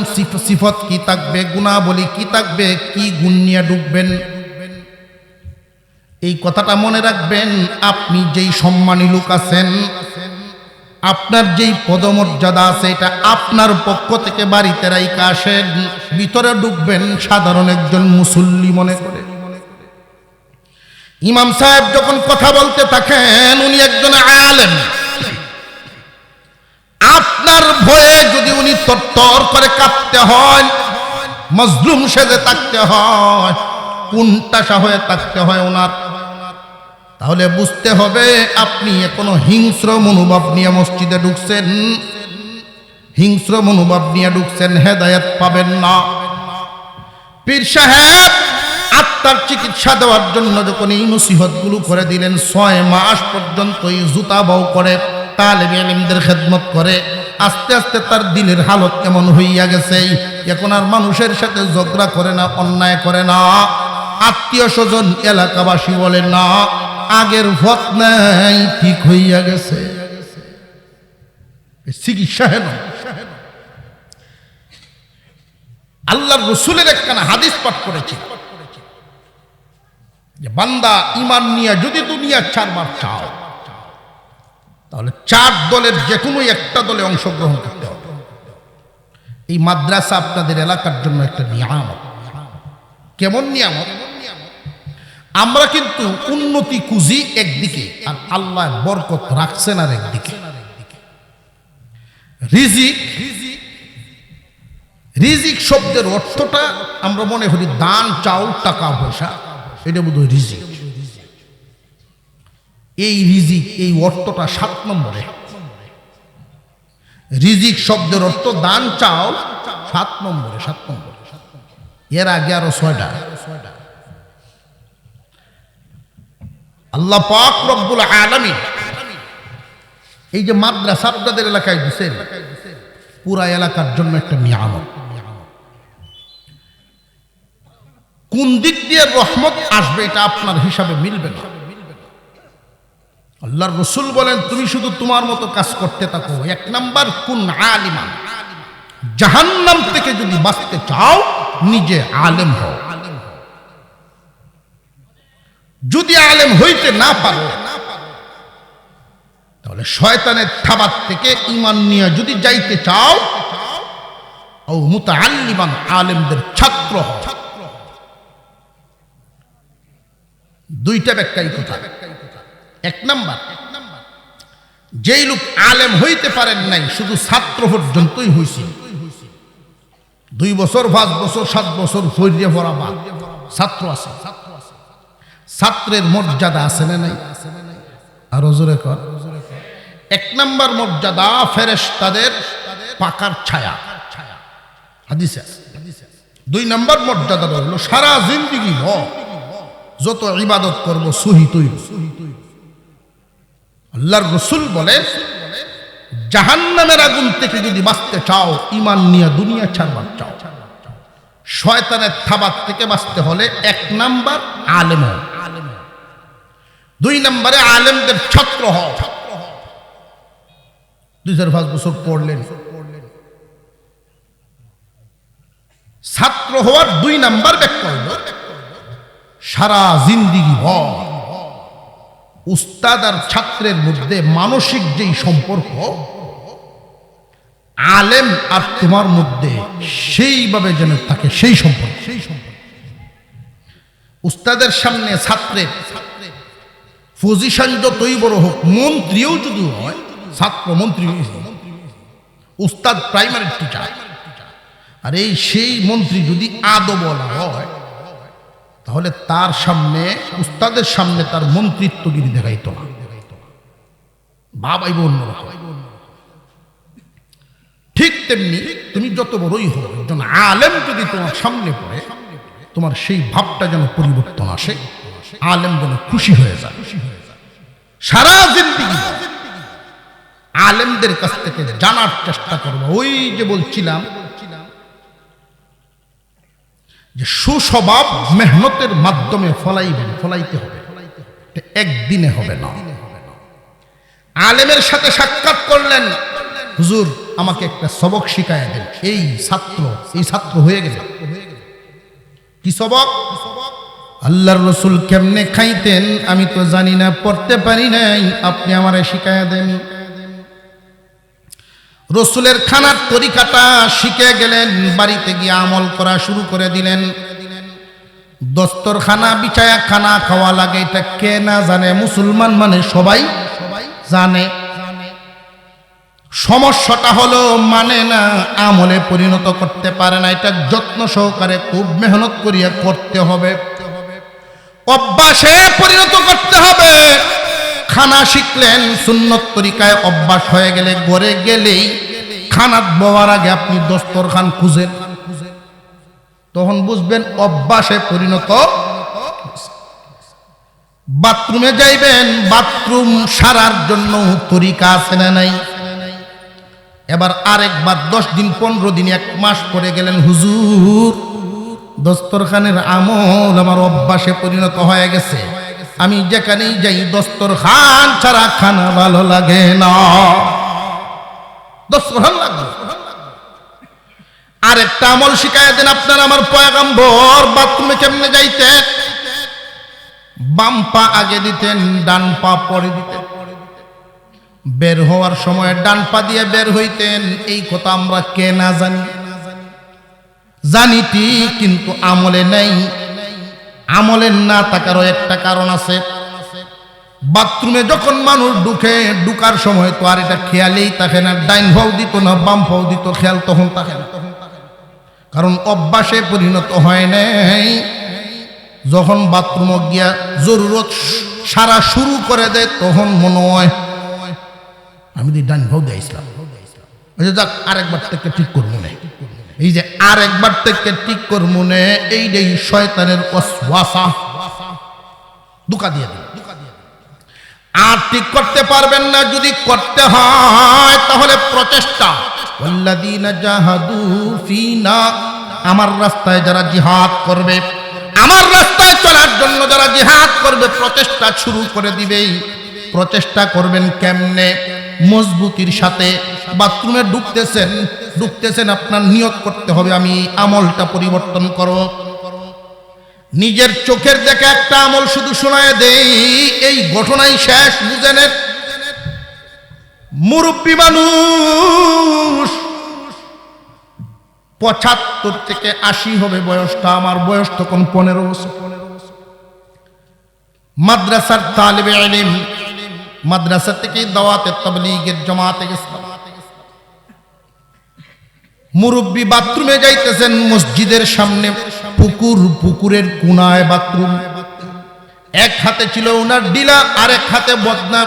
সিফত কি থাকবে, গুণাবলী কি থাকবে, কি গুণ নিয়ে ঢুকবেন, এই কথাটা মনে রাখবেন। আপনি যেই সম্মানী লোক আছেন, আপনার যেই পদমর্যাদা আছে, এটা আপনার পক্ষ থেকে বাড়িতে রাইকা আসেন, ভিতরে ঢুকবেন সাধারণ একজন মুসল্লি মনে করে। ইমাম সাহেব যখন কথা বলতে থাকেন, উনি একজন আলেম। আপনার ভয়ে যদি উনি তরতর করে কাঁপতে হয়, মজলুম সেজে থাকতে হয়, কুণ্ঠাসা হয়ে থাকতে হয় ওনার, তাহলে বুঝতে হবে আপনি এখনো হিংস্র মনোভাব নিয়ে মসজিদে ঢুকছেন। হিংস্র মনোভাব নিয়ে ঢুকছেন, হেদায়েত পাবেন না। পীর সাহেব আত্মার চিকিৎসা দেওয়ার জন্য যখন এই নসিহতগুলো করে দিলেন, 6 মাস পর্যন্ত এই জুতা বাউ করে, তালেবে ইলমদের খেদমত করে, আস্তে আস্তে তার দিলের হালত কেমন হইয়া গেছে। এখন আর মানুষের সাথে ঝগড়া করে না, অন্যায় করে না, আত্মীয় স্বজন এলাকাবাসী বলে না, আগের ভত নাই, ঠিক হইয়া গেছে। চিকিৎসা হেন আল্লাহর রসুলের একখানা হাদিস পাঠ করেছি যে বান্দা ঈমান নিয়ে যদি দুনিয়া 4 বার চাও, তাহলে 4 দলের যে কোনো একটা দলে অংশগ্রহণ করতে হবে। এই মাদ্রাসা আপনাদের এলাকার জন্য একটা নিয়ামত। কেমন নিয়ামত? আমরা কিন্তু উন্নতি খুঁজি একদিকে, আর আল্লাহ বরকত রাখছেন আর একদিকে। রিজিক, রিজিক শব্দের অর্থটা আমরা মনে করি দান, চাউল, টাকা পয়সা, এটা বোধহয় রিজিক। এই রিজিক, এই অর্থটা 7 নম্বরে। রিজিক শব্দের অর্থ দান, চাউল, 7 নম্বরে, 7 নম্বরে। এর আগে আরো 6টা। আল্লাহ পাক রব্বুল আলামিন এই যে মাদ্রাসা আপনাদের এলাকায় দিয়েছেন, পুরা এলাকার জন্য একটা নিয়ামত। কোন দিক দিয়ে রহমত আসবে এটা আপনার হিসাবে মিলবে না। আল্লাহর রাসূল বলেন তুমি শুধু তোমার মতো কাজ করতে থাকো। এক নাম্বার কুন আলিমান, জাহান্নাম থেকে যদি বাঁচতে চাও নিজে আলেম হও। যদি আলেম হইতে না পারো তাহলে শয়তানের থাবাত থেকে ঈমান নিয়ে যদি যাইতে চাও ও মুতাআল্লিমান, আলেমদের ছাত্র হও। দুইটা ব্যাখ্যাই কথা। এক নাম্বার, যেই লোক আলেম হইতে পারেন নাই, শুধু ছাত্র পর্যন্তই হইছে, 2 বছর 5 বছর 7 বছর ফরিয়ে পড়া বাদ, ছাত্র আছে। ছাত্রের মর্যাদা আছে না নাই? আরো জোরে কর। এক নাম্বার মর্যাদা ফেরেশতাদের পাকার ছায়া, হাদিসে আছে। 2 নাম্বার মর্যাদা হলো সারা জিন্দেগি যত ইবাদত করব সহি তৈব। আল্লাহর রাসূল বলে জাহান্নামের আগুন থেকে যদি বাঁচতে চাও, ঈমান নিয়ে দুনিয়া ছাড়বার চাও, শয়তানের থাবাত থেকে বাঁচতে হলে 1 নাম্বার আলেম হও, 2 নম্বরে আলেমদের ছাত্র হও। 2-5 বছর পড়লেন, ছাত্র হওয়ার 2 নাম্বার ব্যাখ্যা হল সারা জিন্দেগি উস্তাদ আর ছাত্রের মধ্যে মানসিক যেই সম্পর্ক, আলেম আর তোমার মধ্যে সেইভাবে যেন থাকে সেই সম্পর্ক। উস্তাদের সামনে ছাত্রের পজিশন যতই বড় হোক, মন্ত্রীও যদি হয়, ছাত্র মন্ত্রী, উস্তাদ প্রাইমারি টিচার, আর এই সেই মন্ত্রী যদি আদবলা হয় তাহলে তার সামনে, উস্তাদের সামনে তার মন্ত্রিত্বগিরি দেখাইতো না, ভাবাইব অন্যরকম। ঠিক তেমনি তুমি যত বড়ই হো, একজন আলেম যদি তোমার সামনে পড়ে, তোমার সেই ভাবটা যেন পরিবর্তন আসে, আলেম যেন খুশি হয়ে যায়। সারা জিন্দেগি আলেমদের কাছ থেকে জানার চেষ্টা করবো। ওই যে বলছিলাম যে সুস্বভাব মেহনতের মাধ্যমে ফলাইতে হবে, একদিনে হবে না। আলেমের সাথে সাক্ষাৎ করলেন, হুজুর আমাকে একটা সবক শিখায় দেন। এই ছাত্র হয়ে গেল। কি সবক? আল্লাহর রাসূল কেমনে খাইতেন আমি তো জানি না, পড়তে পারি নাই, আপনি আমারে শিখায় দেন। রাসূলের খানার তরিকাটা শিখে গেলেন, বাড়িতে গিয়ে আমল করা শুরু করে দিলেন। দস্তরখানা বিছায়া খানা খাওয়া লাগে, এটা কে না জানে? মুসলমান মানে সবাই জানে। সমস্যাটা হলো মানে না, আমলে পরিণত করতে পারে না। এটা যত্ন সহকারে খুব মেহনত করিয়া করতে হবে, অভ্যাসে পরিণত করতে হবে। খানা শিখলেন সুন্নত তরিকায়, অভ্যাস হয়ে গেলে ঘরে গেলেই খানাত বওয়ার আগে আপনি দস্তরখান খুঁজেন, তখন বুঝবেন অভ্যাসে পরিণত। বাথরুমে যাইবেন, বাথরুম সারার জন্য তরিকা আছে না নাই? এবার আরেকবার 10 দিন 15 দিন 1 মাস পরে গেলেন, হুজুর দস্তরখানের আমল আমার অভ্যাসে পরিণত হয়ে গেছে, আমি যেখানেই যাই দস্তরখান ছাড়া খানা ভালো লাগে না, দস্তরখান লাগবে। আরেকটা আমল শিখায় দেন আপনার আমার পয়গম্বর। বাথরুমে কেমনে যাইতেন? বাম পা আগে দিতেন, ডান পা পরে দিতেন। বের হওয়ার সময় ডান পা দিয়ে বের হইতেন। এই কথা আমরা কে না জানি? জানি ঠিক, কিন্তু আমলে নাই। আমলের না থাকারও একটা কারণ আছে। বাথরুমে যখন মানুষ ঢুকার সময় তো আর এটা খেয়ালেই থাকে না, ডাইন পাও দিত না বাম পাও দিত, খেয়াল তখন থাকে না, কারণ অভ্যাসে পরিণত হয় নাই। যখন বাথরুমে গিয়া জরুরত সারা শুরু করে দেয়, তখন মনে হয় আমি ডাইন পাও দিয়েছিলাম, যাক আরেকবার থেকে ঠিক করবো না। এই যে আরেকবার থেকে ঠিক করবো না, এইটাই শয়তানের ওয়াসওয়াসা, ধোঁকা দিয়ে দেয়। আর ঠিক করতে পারবেন না। যদি করতে হয় তাহলে প্রচেষ্টা, ওয়াল্লাযীনা জাহাদু ফীনা, আমার রাস্তায় যারা জিহাদ করবে, আমার রাস্তায় চলার জন্য যারা জিহাদ করবে, প্রচেষ্টা শুরু করে দিবে, প্রচেষ্টা করবেন কেমনে? মজবুতির সাথে বাথরুমে ঢুকতেছেন আপনার নিয়ত করতে হবে আমি আমলটা পরিবর্তন করব। নিজের চোখের দেখা একটা আমল শুধু শোনায় দেই, এই ঘটনাই শেষ। বুঝেন, মুরব্বী মানুষ 75 থেকে 80 হবে বয়সটা, আমার বয়স তখন 15 বছর। মাদ্রাসার তালিবে ইলম, মাদ্রাসা থেকে দাওয়াতে তাবলীগের জামাতে গেছিলাম। মুরব্বী বাথরুমে যাইতেছেন, মসজিদের সামনে পুকুরের কোনায় বাথরুম। এক হাতে ছিল ওনার ডিলা, আরেক হাতে বদনা।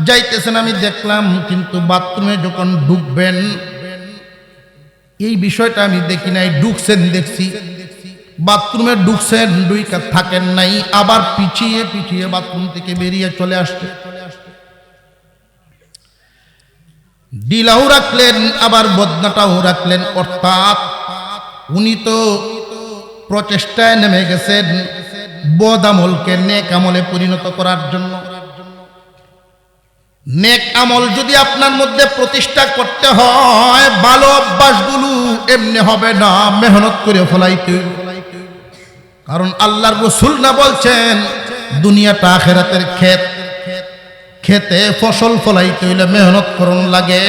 যাইতেছেন আমি দেখলাম, কিন্তু বাথরুমে যখন ঢুকবেন এই বিষয়টা আমি দেখি নাই। ঢুকছেন দেখছি, বাথরুমে ঢুকছেন, দুইটা থাকেন নাই, আবার পিছিয়ে পিছিয়ে বাথরুম থেকে বেরিয়ে চলে আসছে। ডিলাও রাখলেন, আবার বদনাটাও রাখলেন। অর্থাৎ উনি তো প্রচেষ্টায় নেমে গেছেন বদ আমলকে নেক আমলে পরিণত করার জন্য। নেক আমল যদি আপনার মধ্যে প্রতিষ্ঠা করতে হয়, ভালো অভ্যাসগুলো এমনি হবে না, মেহনত করে ফলাইতে। কারণ আল্লাহর রাসূল না বলছেন দুনিয়াটা আখিরাতের ক্ষেত, খেতে ফসল ফলাইতে হইলে মেহনত করন লাগে,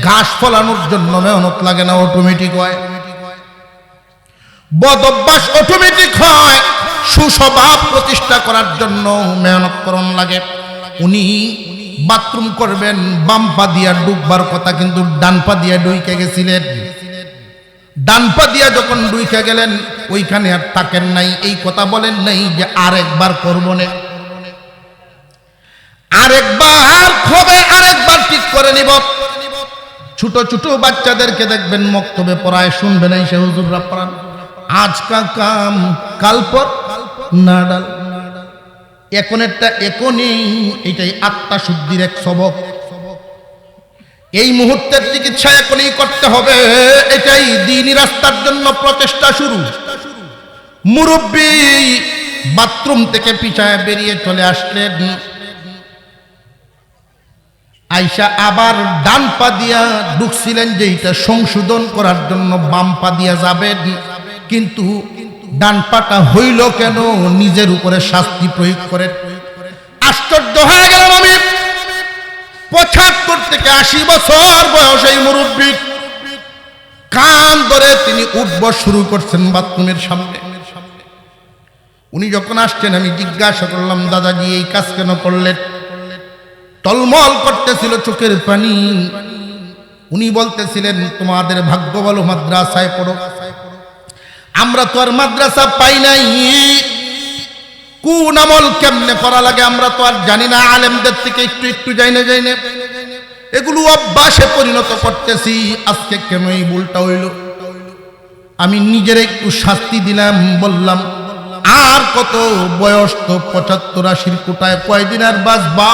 ঘাস ফলানোর জন্য মেহনত লাগে না, অটোমেটিক হয়। বদ অভ্যাস অটোমেটিক হয়, সুস্বভাব প্রতিষ্ঠা করার জন্য মেহনত করন লাগে। উনি বাথরুম করবেন, বাম পা দিয়া ডুববার কথা, কিন্তু ডান পা দিয়া ডুইকে গেছিলেন। ডান পা দিয়া যখন ডুইকে গেলেন, ওইখানে আর থাকেন নাই, এই কথা বলেন নাই যে আরেকবার করবো না, আরেকবার হবে, আরেকবার ঠিক করে নিব। ছোট ছোট বাচ্চাদেরকে দেখবেন মক্তবে পড়ায়, শুনবেন এই সে হুজুররা পড়ান, আজকা কাম কাল পর না ডাল, এখনেরটা এখনই। এটাই আত্মা শুদ্ধির এক সবক। এই মুহূর্তের চিকিৎসা এখনই করতে হবে, এটাই দ্বীনি রাস্তার জন্য প্রচেষ্টা শুরু। মুরব্বী বাথরুম থেকে পিছায় বেরিয়ে চলে আসলেন, আইসা আবার ডান পা দিয়া ঢুকছিলেন, যে এটা সংশোধন করার জন্য বাম পা দিয়া যাবেন, কিন্তু ডান পাটা হইল কেন? নিজের উপরে শাস্তি প্রয়োগ করে। আশ্চর্য হয়ে গেলাম আমি। 75 থেকে 80 বছর বয়স এই মুরব্বী, কান ধরে তিনি উঠব শুরু করছেন বাথরুমের সামনে। উনি যখন আসছেন আমি জিজ্ঞাসা করলাম, দাদাজি এই কাজ কেন করলেন? টলমল করতেছিল চোখের পানি। উনি বলতেছিলেন, তোমাদের ভাগ্য ভালো, মাদ্রাসায় পড়ো, আমরা তো আর মাদ্রাসা পাই নাই, কোন আমল কেমনে করা লাগে আমরা তো আর জানি না, আলেমদের থেকে একটু একটু যাইনে এগুলো অভ্যাসে পরিণত করতেছি। আজকে কেন এই ভুলটা হইল? আমি নিজের একটু শাস্তি দিলাম, বললাম আর কত বয়স তো 75-80 কোটায়, কয়দিন আর বাঁচবা?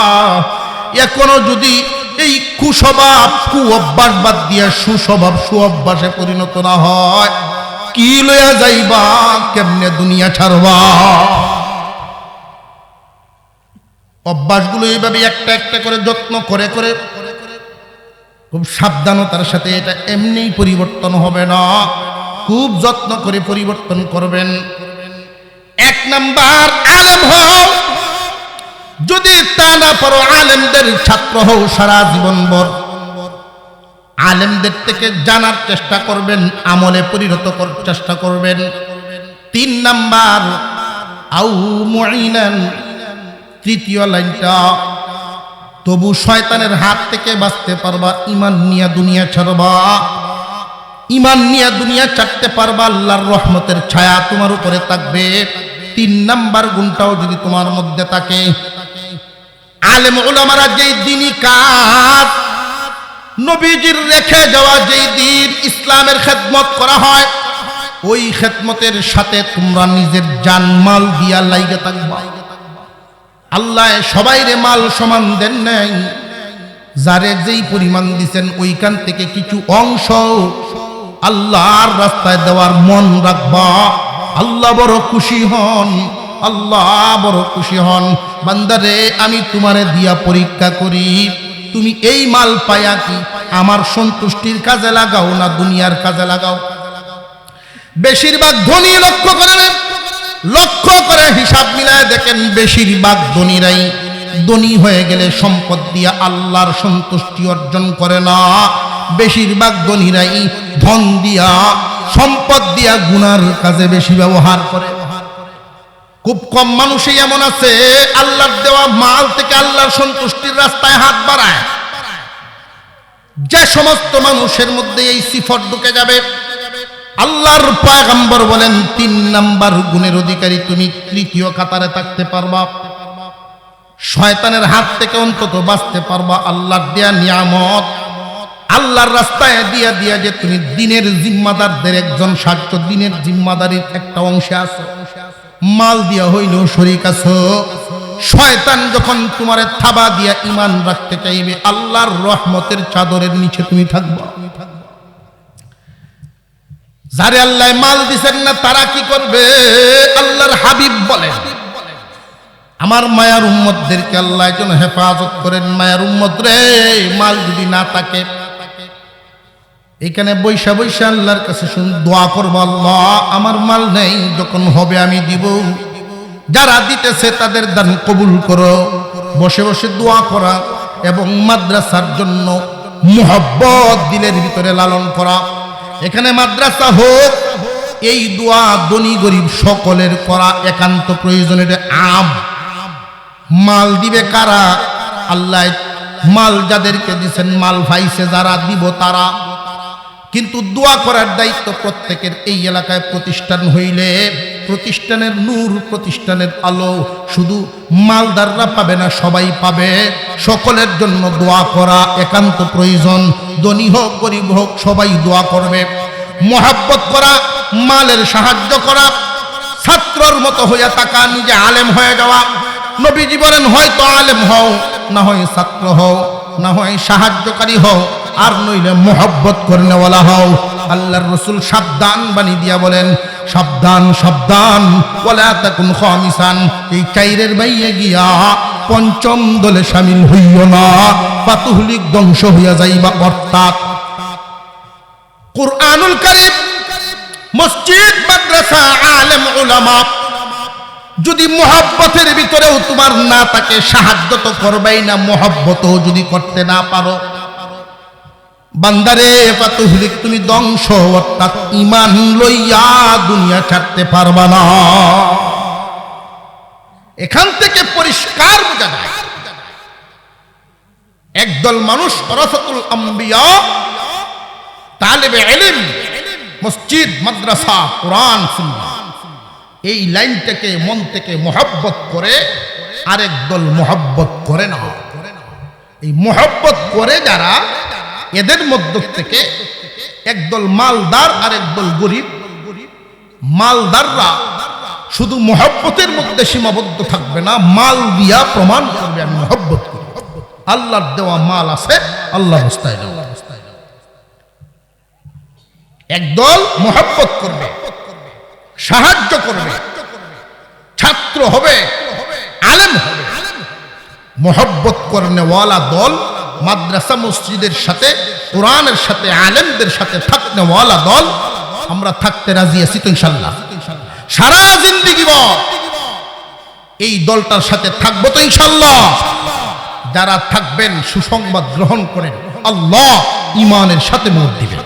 এখনো যদি এই কুস্বভাব কু অভ্যাস বাদ দিয়ে সুস্বভাব সুঅভ্যাসে পরিণত না হয়, কি লইয়া যাইবা, কেমনে দুনিয়া ছাড়বা? অভ্যাসগুলো এইভাবে একটা একটা করে যত্ন করে করে খুব সাবধানতার সাথে, এটা এমনিই পরিবর্তন হবে না, খুব যত্ন করে পরিবর্তন করবেন। 1 নাম্বার আলেম হও, যদি তা না পারো আলেমদের ছাত্র হও সারা জীবনভর। আলেমদের থেকে জানার চেষ্টা করবেন, আমলে পরিণত করার চেষ্টা করবেন। 3 নাম্বার আউ মুঈনান, তৃতীয় লাইনটা, তবু শয়তানের হাত থেকে বাঁচতে পারবা, ঈমান নিয়ে দুনিয়া ছাড়বা। ঈমান নিয়ে দুনিয়া ছাড়তে পারবা, আল্লাহর রহমতের ছায়া তোমার উপরে থাকবে। 3 নাম্বার গুণটাও যদি তোমার মধ্যে থাকে, আলেম উলামারা যেই দ্বীনি কাজ, নবীজির রেখে যাওয়া যেই দ্বীন ইসলামের খেদমত করা হয়, ওই খেদমতের সাথে তোমরা নিজের জানমাল দিয়া লাইগে থাকবা। আল্লাহ সবাইরে মাল সমান দেন নাই, যারে যেই পরিমাণ দিছেন ওইখান থেকে কিছু অংশ আল্লাহর রাস্তায় দেওয়ার মন রাখবা। আল্লাহ বড় খুশি হন, আল্লাহ বড় খুশি হন। বান্দারে আমি তোমারে দিয়া পরীক্ষা করি, তুমি এই মাল পায়া কি আমার সন্তুষ্টির কাজে লাগাও না দুনিয়ার কাজে লাগাও? বেশিরভাগ ধনী লক্ষ্য করে হিসাব মিলায় দেখেন, বেশিরভাগ ধনীরাই ধনী হয়ে গেলে সম্পদ দিয়া আল্লাহর সন্তুষ্টি অর্জন করে না। বেশিরভাগ ধনীরাই ধন দিয়া সম্পদ দিয়া গুনার কাজে বেশি ব্যবহার করে। খুব কম মানুষই এমন আছে আল্লাহর দেওয়া মাল থেকে আল্লাহর সন্তুষ্টির রাস্তায় হাত বাড়ায়। যে সমস্ত মানুষের মধ্যে এই সিফত ঢুকে যাবে, আল্লাহর পয়গম্বর বলেন 3 নাম্বার গুণের অধিকারী তুমি তৃতীয় কাতারে থাকতে পারবা, শয়তানের হাত থেকে অন্তত বাঁচতে পারবা। আল্লাহর দেয়া নিয়ামত আল্লাহর রাস্তায় দিয়া দিয়া যে তুমি দিনের জিম্মাদারদের একজন সাহায্য, দিনের জিম্মাদারির একটা অংশে আছো, মাল দিয়া হইলেও শরীক আছো। শয়তান যখন তোমারে থাবা দিয়া ঈমান রাখতে চাইবে, আল্লাহর রহমতের চাদরের নিচে তুমি থাকবা। যারে আল্লাহ মাল দিবেন না তারা কি করবে? আল্লাহর হাবিব বলেন, আমার মায়ার উম্মতদেরকে আল্লাহ যেন হেফাজত করেন। মায়ার উম্মত রে, মাল যদি না থাকে এখানে বৈশা বৈশা আল্লাহর কাছে দোয়া করবো, আল্লাহ আমার মাল নেই, যখন হবে আমি দিব, যারা দিতেছে তাদের দান কবুল করো। বসে বসে দোয়া করা এবং মাদ্রাসার জন্য মুহাব্বত দিলের ভিতরে লালন করা। এখানে মাদ্রাসা হোক, এই দোয়া ধনী গরিব সকলের করা একান্ত প্রয়োজন। এটা আম। মাল দিবে কারা? আল্লাহ মাল যাদেরকে দিচ্ছেন, মাল পাইছে যারা, দিব তারা। কিন্তু দোয়া করার দায়িত্ব প্রত্যেকের। এই এলাকায় প্রতিষ্ঠান হইলে প্রতিষ্ঠানের নূর, প্রতিষ্ঠানের আলো শুধু মালদাররা পাবে না, সবাই পাবে। সকলের জন্য দোয়া করা একান্ত প্রয়োজন। ধনী হোক গরিব হোক সবাই দোয়া করবে। মোহাব্বত করা, মালের সাহায্য করা, ছাত্রর মতো হইয়া থাকা, নিজে আলেম হয়ে যাওয়া। নবীজি বলেন, হয়তো আলেম হও, না হয় ছাত্র হও, না হয় সাহায্যকারী হও, আর নইলে মোহাব্বত করনেওয়ালা হও। আল্লাহর রাসূল সাবধান বাণী দিয়া বলেন, সাবধান সাবধান, ওয়ালা তাকুন খামিসান, এই চাইরের বাইয়ে গিয়া পঞ্চম দলে শামিল হইও না, পাতুহলিক ধ্বংস হইয়া যাইবা। অর্থাৎ কুরআনুল কারীম, মসজিদ, মাদ্রাসা, আলেম, উলামা যদি মোহাব্বতের ভিতরেও তোমার না থাকে, সাহায্য তো করবেই না, মোহাব্বতও যদি করতে না পারো, বান্দারে পাতুহলিক, তুমি ধ্বংস, অর্থাৎ ঈমান লইয়া দুনিয়া ছাড়তে পারবা না। এখান থেকে পরিষ্কার বোঝা যায় একদল মানুষ ওয়ারাসাতুল আম্বিয়া, তালেবে ইলম, মসজিদ, মাদ্রাসা, কোরআন, সুন্নাহ, এই লাইনটাকে মন থেকে মোহাব্বত করে, আরেক দল মোহাব্বত করে না। এই মোহাব্বত করে যারা, এদের মধ্য থেকে একদল মালদার আর একদল গরিব। মালদাররা শুধু মোহাব্বতের মধ্যে সীমাবদ্ধ থাকবে না, মাল দিয়া প্রমাণ করবে আমি মোহাব্বত করি, আল্লাহর দেওয়া মাল আছে, আল্লাহ রাস্তায় দাও। একদল মোহাব্বত করবে, সাহায্য করবে, ছাত্র হবে, আলেম হবে। মোহাব্বত করনেওয়ালা দল মাদ্রাসা মসজিদের সাথে, কোরআনের সাথে, আলেমদের সাথে থাকনেওয়ালা দল আমরা থাকতে রাজি আছি তো ইনশাআল্লাহ। সারা জিন্দেগি এই দলটার সাথে থাকবো তো ইনশাআল্লাহ। যারা থাকবেন সুসংবাদ গ্রহণ করেন, আল্লাহ ঈমানের সাথে মোট দিবেন।